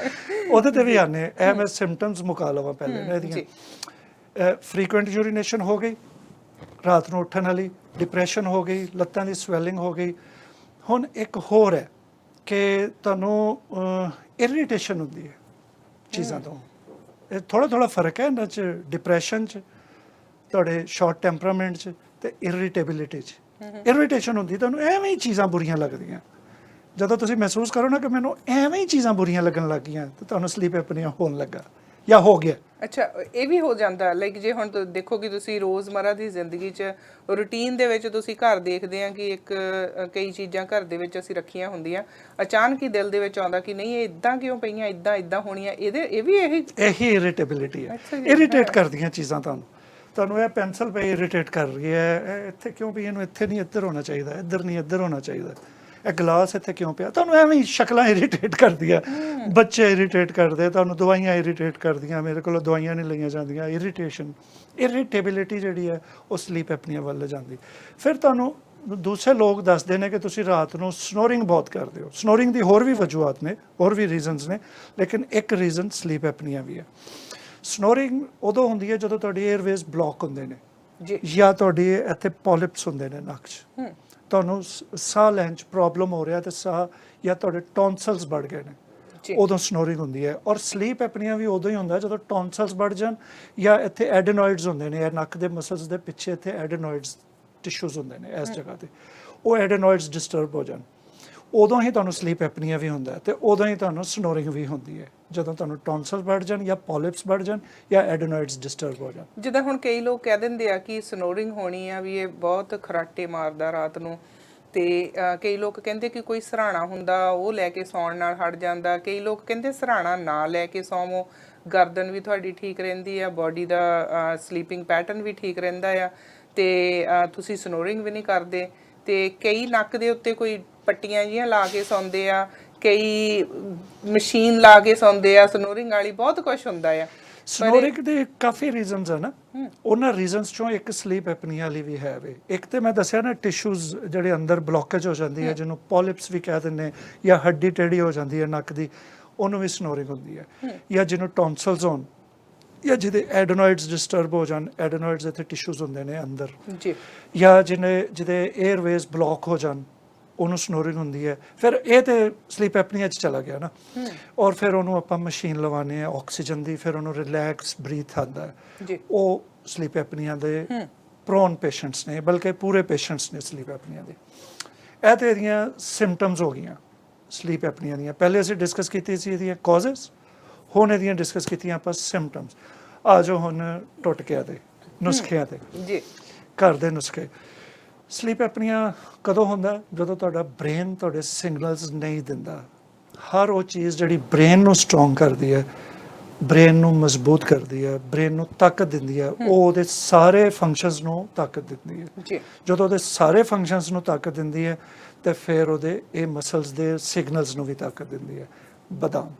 ਉਹਦੇ ਤੇ ਵੀ ਆਨੇ ਇਹ ਮੈਂ ਸਿੰਪਟਮਸ ਮੁਕਾ ਲਵਾਂ ਪਹਿਲੇ ਨਾ ਇਹਦੀਆਂ। ਫ੍ਰੀਕੁਐਂਟ ਯੂਰੀਨੇਸ਼ਨ ਹੋ ਗਈ, ਰਾਤ ਨੂੰ ਉੱਠਣ ਵਾਲੀ, ਡਿਪਰੈਸ਼ਨ ਹੋ ਗਈ, ਲੱਤਾਂ ਦੀ ਸਵੈਲਿੰਗ ਹੋ ਗਈ। ਹੁਣ ਇੱਕ ਹੋਰ ਹੈ ਕਿ ਤੁਹਾਨੂੰ ਇਰੀਟੇਸ਼ਨ ਹੁੰਦੀ ਹੈ ਚੀਜ਼ਾਂ ਤੋਂ। ਇਹ ਥੋੜ੍ਹਾ ਫਰਕ ਹੈ ਇਹਨਾਂ 'ਚ, ਡਿਪਰੈਸ਼ਨ 'ਚ, ਤੁਹਾਡੇ ਸ਼ਾਰਟ ਟੈਂਪਰਾਮੈਂਟ 'ਚ ਤੇ ਇਰੀਟੇਬਿਲਿਟੀ 'ਚ। ਇਰੀਟੇਸ਼ਨ ਹੁੰਦੀ ਤੁਹਾਨੂੰ, ਐਵੇਂ ਹੀ ਚੀਜ਼ਾਂ ਬੁਰੀਆਂ ਲੱਗਦੀਆਂ। ਜਦੋਂ ਤੁਸੀਂ ਮਹਿਸੂਸ ਕਰੋ ਨਾ ਕਿ ਮੈਨੂੰ ਐਵੇਂ ਹੀ ਚੀਜ਼ਾਂ ਬੁਰੀਆਂ ਲੱਗਣ ਲੱਗ ਗਈਆਂ ਤੇ ਤੁਹਾਨੂੰ ਸਲੀਪ ਐਪਨੀਆ ਹੋਣ ਲੱਗਾ ਜਾਂ ਹੋ ਗਿਆ। ਅੱਛਾ, ਇਹ ਵੀ ਹੋ ਜਾਂਦਾ। ਲਾਈਕ ਜੇ ਹੁਣ ਦੇਖੋ ਕਿ ਤੁਸੀਂ ਰੋਜ਼ਮਰਾ ਦੀ ਜ਼ਿੰਦਗੀ 'ਚ ਰੂਟੀਨ ਦੇ ਵਿੱਚ ਤੁਸੀਂ ਘਰ ਦੇਖਦੇ ਆ ਕਿ ਕਈ ਚੀਜ਼ਾਂ ਘਰ ਦੇ ਵਿੱਚ ਅਸੀਂ ਰੱਖੀਆਂ ਹੁੰਦੀਆਂ, ਅਚਾਨਕ ਹੀ ਦਿਲ ਦੇ ਵਿੱਚ ਆਉਂਦਾ ਕਿ ਨਹੀਂ ਇਹ ਇਦਾਂ ਕਿਉਂ ਪਈਆਂ, ਇਦਾਂ ਹੋਣੀਆਂ। ਇਹ ਵੀ ਇਹੀ ਇਰੀਟੇਬਿਲਿਟੀ ਹੈ। ਇਰੀਟੇਟ ਕਰਦੀਆਂ ਚੀਜ਼ਾਂ ਤੁਹਾਨੂੰ ਇਹ ਪੈਨਸਲ ਪਈ ਇਰੀਟੇਟ ਕਰ ਰਹੀ ਹੈ, ਇੱਥੇ ਕਿਉਂ ਪਈ, ਇਹਨੂੰ ਇੱਥੇ ਨਹੀਂ ਇੱਧਰ ਹੋਣਾ ਚਾਹੀਦਾ, ਇੱਧਰ ਨਹੀਂ ਇੱਧਰ ਹੋਣਾ ਚਾਹੀਦਾ। ਇਹ ਗਲਾਸ ਇੱਥੇ ਕਿਉਂ ਪਿਆ, ਤੁਹਾਨੂੰ ਐਵੇਂ ਹੀ ਸ਼ਕਲਾਂ ਇਰੀਟੇਟ ਕਰਦੀਆਂ, ਬੱਚੇ ਇਰੀਟੇਟ ਕਰਦੇ, ਤੁਹਾਨੂੰ ਦਵਾਈਆਂ ਇਰੀਟੇਟ ਕਰਦੀਆਂ, ਮੇਰੇ ਕੋਲੋਂ ਦਵਾਈਆਂ ਨਹੀਂ ਲਈਆਂ ਜਾਂਦੀਆਂ, ਇਰੀਟੇਬਿਲਿਟੀ ਜਿਹੜੀ ਹੈ ਉਹ ਸਲੀਪ ਐਪਨੀਆ ਵੱਲ ਲੈ ਜਾਂਦੀ। ਫਿਰ ਤੁਹਾਨੂੰ ਦੂਸਰੇ ਲੋਕ ਦੱਸਦੇ ਨੇ ਕਿ ਤੁਸੀਂ ਰਾਤ ਨੂੰ ਸਨੋਰਿੰਗ ਬਹੁਤ ਕਰਦੇ ਹੋ। ਸਨੋਰਿੰਗ ਦੀ ਹੋਰ ਵੀ ਵਜੂਹਾਤ ਨੇ, ਹੋਰ ਵੀ ਰੀਜ਼ਨਸ ਨੇ, ਲੇਕਿਨ ਇੱਕ ਰੀਜ਼ਨ ਸਲੀਪ ਐਪਨੀਆ ਵੀ ਹੈ। ਸਨੋਰਿੰਗ ਉਦੋਂ ਹੁੰਦੀ ਹੈ ਜਦੋਂ ਤੁਹਾਡੀ 에ਅਰਵੇਜ਼ ਬਲੌਕ ਹੁੰਦੇ ਨੇ ਜੀ, ਜਾਂ ਤੁਹਾਡੀ ਇੱਥੇ ਪੋਲਿਪਸ ਹੁੰਦੇ ਨੇ ਨੱਕ 'ਚ, ਤੁਹਾਨੂੰ ਸਾਹ ਲੈਣ 'ਚ ਪ੍ਰੋਬਲਮ ਹੋ ਰਿਹਾ ਤੇ ਸਾਹ ਜਾਂ ਤੁਹਾਡੇ ਟੌਨਸਲਸ ਵੱਧ ਗਏ ਨੇ, ਜੀ, ਉਦੋਂ ਸਨੋਰਿੰਗ ਹੁੰਦੀ ਹੈ। ਔਰ ਸਲੀਪ ਐਪਨੀਆ ਵੀ ਉਦੋਂ ਹੀ ਹੁੰਦਾ ਜਦੋਂ ਟੌਨਸਲਸ ਵੱਧ ਜਾਣ ਜਾਂ ਇੱਥੇ ਐਡੇਨੋਇਡਸ ਹੁੰਦੇ ਨੇ, ਇਹ ਨੱਕ ਦੇ ਮਸਲਸ ਦੇ ਪਿੱਛੇ ਇੱਥੇ ਐਡੇਨੋਇਡਸ ਟਿਸ਼ੂਜ਼ ਹੁੰਦੇ ਨੇ ਇਸ ਜਗ੍ਹਾ ਤੇ, ਉਹ ਐਡੇਨੋਇਡਸ ਡਿਸਟਰਬ ਹੋ ਜਾਣ, ਉਦੋਂ ਹੀ ਤੁਹਾਨੂੰ ਸਲੀਪ ਐਪਨੀਆ ਵੀ ਹੁੰਦਾ ਤੇ ਉਦੋਂ ਹੀ ਤੁਹਾਨੂੰ ਸਨੋਰਿੰਗ ਵੀ ਹੁੰਦੀ ਹੈ, ਜਦੋਂ ਤੁਹਾਨੂੰ ਟੌਨਸਲ ਵੱਧ ਜਾਣ ਜਾਂ ਪੋਲਿਪਸ ਵੱਧ ਜਾਣ ਜਾਂ ਐਡੇਨੋਇਡਸ ਡਿਸਟਰਬ ਹੋ ਜਾਣ। ਜਿੱਦਾਂ ਹੁਣ ਕਈ ਲੋਕ ਕਹਿ ਦਿੰਦੇ ਆ ਕਿ ਸਨੋਰਿੰਗ ਹੋਣੀ ਆ ਵੀ ਇਹ ਬਹੁਤ ਖਰਾਟੇ ਮਾਰਦਾ ਰਾਤ ਨੂੰ, ਤੇ ਕਈ ਲੋਕ ਕਹਿੰਦੇ ਕਿ ਕੋਈ ਸਰਾਣਾ ਹੁੰਦਾ ਉਹ ਲੈ ਕੇ ਸੌਣ ਨਾਲ ਹਟ ਜਾਂਦਾ, ਕਈ ਲੋਕ ਕਹਿੰਦੇ ਸਰਾਣਾ ਨਾ ਲੈ ਕੇ ਸੌਵੋ, ਗਰਦਨ ਵੀ ਤੁਹਾਡੀ ਠੀਕ ਰਹਿੰਦੀ ਆ, ਬਾਡੀ ਦਾ ਸਲੀਪਿੰਗ ਪੈਟਰਨ ਵੀ ਠੀਕ ਰਹਿੰਦਾ ਆ, ਤੇ ਤੁਸੀਂ ਸਨੋਰਿੰਗ ਵੀ ਨਹੀਂ ਕਰਦੇ। ਤੇ ਕਈ ਨੱਕ ਦੇ ਉੱਤੇ ਕੋਈ ਪੱਟੀਆਂ ਜਿਹੀਆਂ ਲਾ ਕੇ ਸੌਂਦੇ ਆ, ਕਈ ਮਸ਼ੀਨ ਲਾ ਕੇ ਸੌਂਦੇ ਆ ਸਨੋਰਿੰਗ ਵਾਲੀ, ਬਹੁਤ ਕੁਝ ਹੁੰਦਾ ਆ। ਸਨੋਰਿੰਗ ਦੇ ਕਾਫੀ ਰੀਜ਼ਨਸ ਆ ਨਾ, ਉਹਨਾਂ ਰੀਜ਼ਨਸ ਚੋਂ ਇੱਕ ਸਲੀਪ ਐਪਨੀਆ ਲਈ ਵੀ ਹੈ ਵੇ। ਇੱਕ ਤੇ ਮੈਂ ਦੱਸਿਆ ਨਾ ਟਿਸ਼ੂਜ਼ ਜਿਹੜੇ ਅੰਦਰ ਬਲੌਕੇਜ ਹੋ ਜਾਂਦੀ ਹੈ, ਜਿਹਨੂੰ ਪੋਲਿਪਸ ਵੀ ਕਹਿ ਦਿੰਦੇ, ਜਾਂ ਹੱਡੀ ਟੇਢੀ ਹੋ ਜਾਂਦੀ ਹੈ ਨੱਕ ਦੀ, ਉਹਨੂੰ ਵੀ ਸਨੋਰਿੰਗ ਹੁੰਦੀ ਹੈ। ਜਾਂ ਜਿਹਨੂੰ ਟੌਨਸਲਸ ਹੋਣ ਜਾਂ ਜਿਹਦੇ ਐਡੇਨੋਇਡਸ ਡਿਸਟਰਬ ਹੋ ਜਾਣ, ਐਡੇਨੋਇਡਸ ਇੱਥੇ ਟਿਸ਼ੂਜ਼ ਹੁੰਦੇ ਨੇ ਅੰਦਰ ਜੀ, ਜਾਂ ਜਿਹਦੇ 에ਅਰਵੇਜ਼ ਬਲੌਕ ਹੋ ਜਾਣ, ਉਹਨੂੰ ਸਨੋਰਿੰਗ ਹੁੰਦੀ ਹੈ। ਫਿਰ ਇਹ ਤੇ ਸਲੀਪ ਐਪਨੀਆ 'ਚ ਚਲਾ ਗਿਆ ਨਾ, ਔਰ ਫਿਰ ਉਹਨੂੰ ਆਪਾਂ ਮਸ਼ੀਨ ਲਵਾਉਂਦੇ ਆ ਆਕਸੀਜਨ ਦੀ, ਫਿਰ ਉਹਨੂੰ ਰਿਲੈਕਸ ਬਰੀਥ ਆਉਂਦਾ ਹੈ, ਜੀ, ਉਹ ਸਲੀਪ ਐਪਨੀਆ ਦੇ ਪ੍ਰੋਨ ਪੇਸ਼ੈਂਟਸ ਨੇ, ਬਲਕਿ ਪੂਰੇ ਪੇਸ਼ੈਂਟਸ ਨੇ ਸਲੀਪ ਐਪਨੀਆ ਦੇ। ਇਹ ਤੇ ਇਹਦੀਆਂ ਸਿੰਪਟਮਸ ਹੋ ਗਈਆਂ ਸਲੀਪ ਐਪਨੀਆ ਦੀਆਂ। ਪਹਿਲੇ ਅਸੀਂ ਡਿਸਕਸ ਕੀਤੀ ਸੀ ਇਹਦੀਆਂ ਕਾਜ਼ਸ, ਹੁਣ ਇਹਦੀਆਂ ਡਿਸਕਸ ਕੀਤੀਆਂ ਆਪਾਂ ਸਿੰਪਟਮਸ। ਆ ਜਾਓ ਹੁਣ ਟੁਟਕਿਆਂ ਤੇ, ਨੁਸਖਿਆਂ ਤੇ, ਜੀ, ਘਰ ਦੇ ਨੁਸਖੇ। ਸਲੀਪ ਐਪਨੀਆ ਕਦੋਂ ਹੁੰਦਾ? ਜਦੋਂ ਤੁਹਾਡਾ ਬ੍ਰੇਨ ਤੁਹਾਡੇ ਸਿਗਨਲਸ ਨਹੀਂ ਦਿੰਦਾ। ਹਰ ਉਹ ਚੀਜ਼ ਜਿਹੜੀ ਬ੍ਰੇਨ ਨੂੰ ਸਟਰੋਂਗ ਕਰਦੀ ਹੈ, ਬ੍ਰੇਨ ਨੂੰ ਮਜ਼ਬੂਤ ਕਰਦੀ ਹੈ, ਬ੍ਰੇਨ ਨੂੰ ਤਾਕਤ ਦਿੰਦੀ ਹੈ, ਉਹ ਉਹਦੇ ਸਾਰੇ ਫੰਕਸ਼ਨਸ ਨੂੰ ਤਾਕਤ ਦਿੰਦੀ ਹੈ। ਜੀ, ਜਦੋਂ ਉਹਦੇ ਸਾਰੇ ਫੰਕਸ਼ਨਸ ਨੂੰ ਤਾਕਤ ਦਿੰਦੀ ਹੈ ਤੇ ਫਿਰ ਉਹਦੇ ਇਹ ਮਸਲਸ ਦੇ ਸਿਗਨਲਸ ਨੂੰ ਵੀ ਤਾਕਤ ਦਿੰਦੀ ਹੈ। ਬਦਾਮ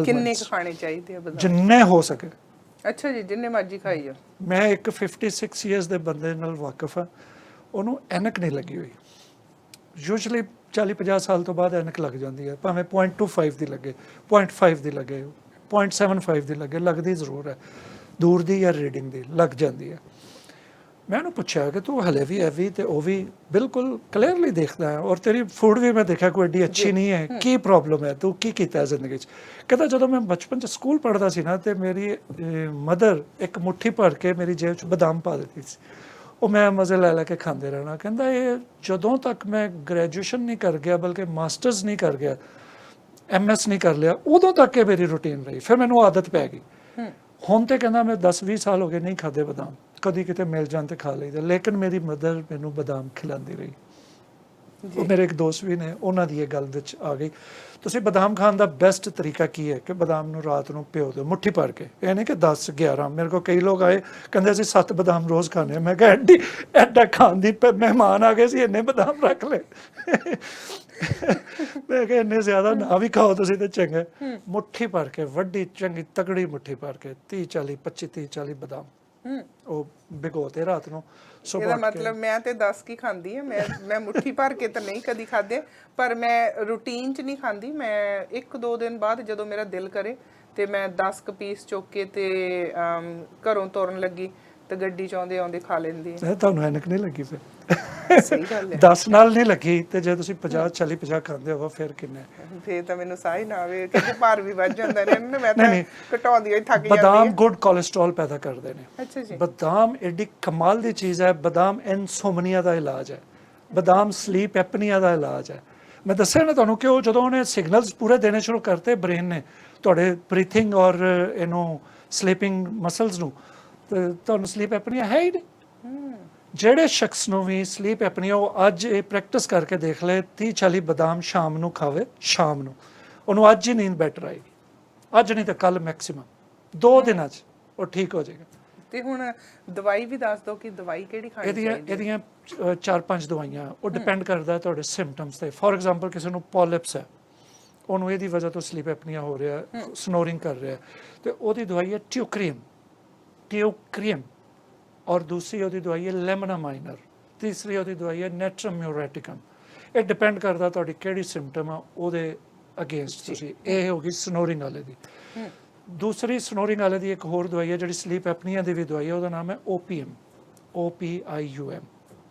ਕਿੰਨੇ ਕੁ ਖਾਣੇ ਚਾਹੀਦੇ ਆ ਬਦਾਮ? ਜਿੰਨੇ ਹੋ ਸਕੇ। ਅੱਛਾ ਜੀ, ਜਿੰਨੇ ਮਰਜ਼ੀ ਖਾਈ ਜਾ। ਮੈਂ ਇੱਕ 56 ਇਅਰਸ ਦੇ ਬੰਦੇ ਨਾਲ ਵਾਕਿਫ ਹਾਂ, ਉਹਨੂੰ ਐਨਕ ਨਹੀਂ ਲੱਗੀ ਹੋਈ। ਯੂਜੂਅਲੀ 40-50 ਸਾਲ ਤੋਂ ਬਾਅਦ ਐਨਕ ਲੱਗ ਜਾਂਦੀ ਹੈ, ਭਾਵੇਂ 0.25 ਦੀ ਲੱਗੇ, 0.5 ਦੀ ਲੱਗੇ, 0.75 ਦੀ ਲੱਗੇ, ਲੱਗਦੀ ਜ਼ਰੂਰ ਹੈ, ਦੂਰ ਦੀ ਜਾਂ ਰੀਡਿੰਗ ਦੀ ਲੱਗ ਜਾਂਦੀ ਹੈ। ਮੈਂ ਉਹਨੂੰ ਪੁੱਛਿਆ ਕਿ ਤੂੰ ਹਲੇ ਵੀ ਇਹ ਵੀ ਤੇ ਉਹ ਵੀ ਬਿਲਕੁਲ ਕਲੀਅਰਲੀ ਦੇਖਦਾ ਹੈ, ਔਰ ਤੇਰੀ ਫੂਡ ਵੀ ਮੈਂ ਦੇਖਿਆ ਕੋਈ ਐਡੀ ਅੱਛੀ ਨਹੀਂ ਹੈ, ਕੀ ਪ੍ਰੋਬਲਮ ਹੈ, ਤੂੰ ਕੀ ਕੀਤਾ ਜ਼ਿੰਦਗੀ 'ਚ? ਕਹਿੰਦਾ ਜਦੋਂ ਮੈਂ ਬਚਪਨ 'ਚ ਸਕੂਲ ਪੜ੍ਹਦਾ ਸੀ ਨਾ, ਤੇ ਮੇਰੀ ਮਦਰ ਇੱਕ ਮੁੱਠੀ ਭਰ ਕੇ ਮੇਰੀ ਜੇਬ 'ਚ ਬਦਾਮ ਪਾ ਦਿੱਤੀ ਸੀ, ਉਹ ਮੈਂ ਮਜ਼ੇ ਲੈ ਕੇ ਖਾਂਦੇ ਰਹਿਣਾ। ਕਹਿੰਦਾ ਇਹ ਜਦੋਂ ਤੱਕ ਮੈਂ ਗ੍ਰੈਜੂਏਸ਼ਨ ਨਹੀਂ ਕਰ ਗਿਆ, ਬਲਕਿ ਮਾਸਟਰਸ ਨਹੀਂ ਕਰ ਗਿਆ, MS ਨਹੀਂ ਕਰ ਲਿਆ, ਉਦੋਂ ਤੱਕ ਇਹ ਮੇਰੀ ਰੂਟੀਨ ਰਹੀ। ਫਿਰ ਮੈਨੂੰ ਆਦਤ ਪੈ ਗਈ। ਹੁਣ ਤੇ ਕਹਿੰਦਾ ਮੈਂ 10-20 ਸਾਲ ਹੋ ਗਏ ਨਹੀਂ ਖਾਦੇ ਬਦਾਮ, ਕਦੀ ਕਿਤੇ ਮਿਲ ਜਾਣ ਤੇ ਖਾ ਲਈਦਾ, ਲੇਕਿਨ ਮੇਰੀ ਮਦਰ ਮੈਨੂੰ ਬਦਾਮ ਖਿਲਾਉਂਦੀ ਰਹੀ। ਉਹ ਮੇਰੇ ਇੱਕ ਦੋਸਤ ਵੀ ਨੇ, ਉਹਨਾਂ ਦੀ ਇਹ ਗੱਲ ਵਿੱਚ ਆ ਗਈ। ਤੁਸੀਂ ਬਦਾਮ ਖਾਣ ਦਾ ਬੈਸਟ ਤਰੀਕਾ ਕੀ ਹੈ ਕਿ ਬਦਾਮ ਨੂੰ ਰਾਤ ਨੂੰ ਭਿਓ ਦਿਓ ਮੁੱਠੀ ਭਰ ਕੇ, ਇਹ ਨਹੀਂ ਕਿ 10-11। ਮੇਰੇ ਕੋਲ ਕਈ ਲੋਕ ਆਏ ਕਹਿੰਦੇ ਅਸੀਂ 7 ਬਦਾਮ ਰੋਜ਼ ਖਾਂਦੇ ਹਾਂ। ਮੈਂ ਕਿਹਾ ਐਡਾ ਖਾਣ ਦੀ ਮਹਿਮਾਨ ਆ ਗਏ ਸੀ, ਇੰਨੇ ਬਦਾਮ ਰੱਖ ਲਏ। ਮੈਂ ਕਿਹਾ ਇੰਨੇ ਜ਼ਿਆਦਾ ਨਾ ਵੀ ਖਾਓ ਤੁਸੀਂ ਤੇ ਚੰਗਾ। ਮੁੱਠੀ ਭਰ ਕੇ, ਵੱਡੀ ਚੰਗੀ ਤਕੜੀ ਮੁੱਠੀ ਭਰ ਕੇ 30-40 ਬਦਾਮ ਉਹ ਭਿਗੋਤੇ ਰਾਤ ਨੂੰ। ਇਹਦਾ ਮਤਲਬ ਮੈਂ ਤੇ 10 ਕੀ ਖਾਂਦੀ ਆ, ਮੈਂ ਮੁੱਠੀ ਭਰ ਕੇ ਤਾਂ ਨਹੀਂ ਕਦੀ ਖਾਦੇ, ਪਰ ਮੈਂ ਰੂਟੀਨ 'ਚ ਨਹੀਂ ਖਾਂਦੀ। ਮੈਂ 1-2 ਦਿਨ ਬਾਅਦ ਜਦੋਂ ਮੇਰਾ ਦਿਲ ਕਰੇ ਤੇ ਮੈਂ 10 ਕੁ ਪੀਸ ਚੁੱਕ ਕੇ ਤੇ ਘਰੋਂ ਤੁਰਨ ਲੱਗੀ ਤੇ ਗੱਡੀ 'ਚ ਆਉਂਦੇ ਖਾ ਲੈਂਦੀ ਆ। ਤੁਹਾਨੂੰ ਐਨਕ ਨਹੀਂ ਲੱਗੀ ਫਿਰ? ਸਹੀ ਗੱਲ ਹੈ। 10 ਨਾਲ ਨਹੀਂ ਲੱਗੀ ਤੇ ਜੇ ਤੁਸੀਂ 50 ਖਾਂਦੇ ਹੋ ਫਿਰ ਕਿੰਨੇ? ਫੇਰ ਤਾਂ ਮੈਨੂੰ ਸਾਹ ਹੀ ਨਾ ਆਵੇ, ਕਿਉਂਕਿ ਭਾਰ ਵੀ ਵੱਧ ਜਾਂਦਾ ਨੇ, ਮੈਂ ਤਾਂ ਘਟਾਉਂਦੀ ਹੋਈ ਥੱਕ ਜਾਂਦੀ ਹਾਂ। ਬਦਾਮ ਗੁੱਡ ਕੋਲੇਸਟ੍ਰੋਲ ਪੈਦਾ ਕਰਦੇ ਨੇ। ਅੱਛਾ ਜੀ। ਬਦਾਮ ਐਡੀ ਕਮਾਲ ਦੀ ਚੀਜ਼ ਹੈ। ਬਦਾਮ ਇਨਸੋਮਨੀਆ ਦਾ ਇਲਾਜ ਹੈ, ਬਦਾਮ ਸਲੀਪ ਐਪਨੀਆ ਦਾ ਇਲਾਜ ਹੈ। ਮੈਂ ਦੱਸਿਆ ਨਾ ਤੁਹਾਨੂੰ ਕਿ ਉਹ ਜਦੋਂ ਉਹਨੇ ਸਿਗਨਲਸ ਪੂਰੇ ਦੇਣੇ ਸ਼ੁਰੂ ਕਰਤੇ ਬ੍ਰੇਨ ਨੇ, ਤੁਹਾਡੇ ਬਰੀਥਿੰਗ ਔਰ ਇਹਨੂੰ ਸਲੀਪਿੰਗ ਮਸਲਸ ਨੂੰ, ਤੇ ਤੁਹਾਨੂੰ ਸਲੀਪ ਐਪਨੀਆ ਹੈ ਹੀ ਨਹੀਂ। ਜਿਹੜੇ ਸ਼ਖਸ ਨੂੰ ਵੀ ਸਲੀਪ ਐਪਨੀਆ, ਉਹ ਅੱਜ ਇਹ ਪ੍ਰੈਕਟਿਸ ਕਰਕੇ ਦੇਖ ਲੈ, 30-40 ਬਦਾਮ ਸ਼ਾਮ ਨੂੰ ਖਾਵੇ, ਸ਼ਾਮ ਨੂੰ, ਉਹਨੂੰ ਅੱਜ ਹੀ ਨੀਂਦ ਬੈਟਰ ਆਏਗੀ। ਅੱਜ ਨਹੀਂ ਤਾਂ ਕੱਲ ਮੈਕਸਿਮਮ 2 ਦਿਨਾਂ 'ਚ ਉਹ ਠੀਕ ਹੋ ਜਾਏਗਾ। ਤੇ ਹੁਣ ਦਵਾਈ ਵੀ ਦੱਸ ਦਿਓ ਕਿ ਦਵਾਈ ਕਿਹੜੀ ਖਾਣੀ ਚਾਹੀਦੀ? ਇਹਦੀਆਂ 4-5 ਦਵਾਈਆਂ, ਉਹ ਡਿਪੈਂਡ ਕਰਦਾ ਤੁਹਾਡੇ ਸਿੰਪਟਮਸ ਤੇ। ਫੋਰ ਐਗਜ਼ਾਮਪਲ ਕਿਸੇ ਨੂੰ ਪੋਲਿਪਸ ਹੈ, ਉਹਨੂੰ ਇਹਦੀ ਵਜ੍ਹਾ ਤੋਂ ਸਲੀਪ ਐਪਨੀਆ ਹੋ ਰਿਹਾ, ਸਨੋਰਿੰਗ ਕਰ ਰਿਹਾ, ਤੇ ਉਹਦੀ ਦਵਾਈ ਹੈ ਟਿਓਕਰੀਮ, ਔਰ ਦੂਸਰੀ ਉਹਦੀ ਦਵਾਈ ਹੈ ਲੈਮਨਾ ਮਾਈਨਰ, ਤੀਸਰੀ ਉਹਦੀ ਦਵਾਈ ਹੈ ਨੈਟਰਮ ਮਿਊਰੈਟਿਕਮ। ਇਹ ਡਿਪੈਂਡ ਕਰਦਾ ਤੁਹਾਡੀ ਕਿਹੜੀ ਸਿੰਪਟਮ ਆ ਉਹਦੇ ਅਗੇਂਸਟ ਤੁਸੀਂ। ਇਹ ਹੋ ਗਈ ਸਨੋਰਿੰਗ ਵਾਲੇ ਦੀ। ਦੂਸਰੀ ਸਨੋਰਿੰਗ ਵਾਲੇ ਦੀ ਇੱਕ ਹੋਰ ਦਵਾਈ ਹੈ ਜਿਹੜੀ ਸਲੀਪ ਐਪਨੀਆ ਦੀ ਵੀ ਦਵਾਈ ਹੈ, ਉਹਦਾ ਨਾਮ ਹੈ OPM, OPIUM।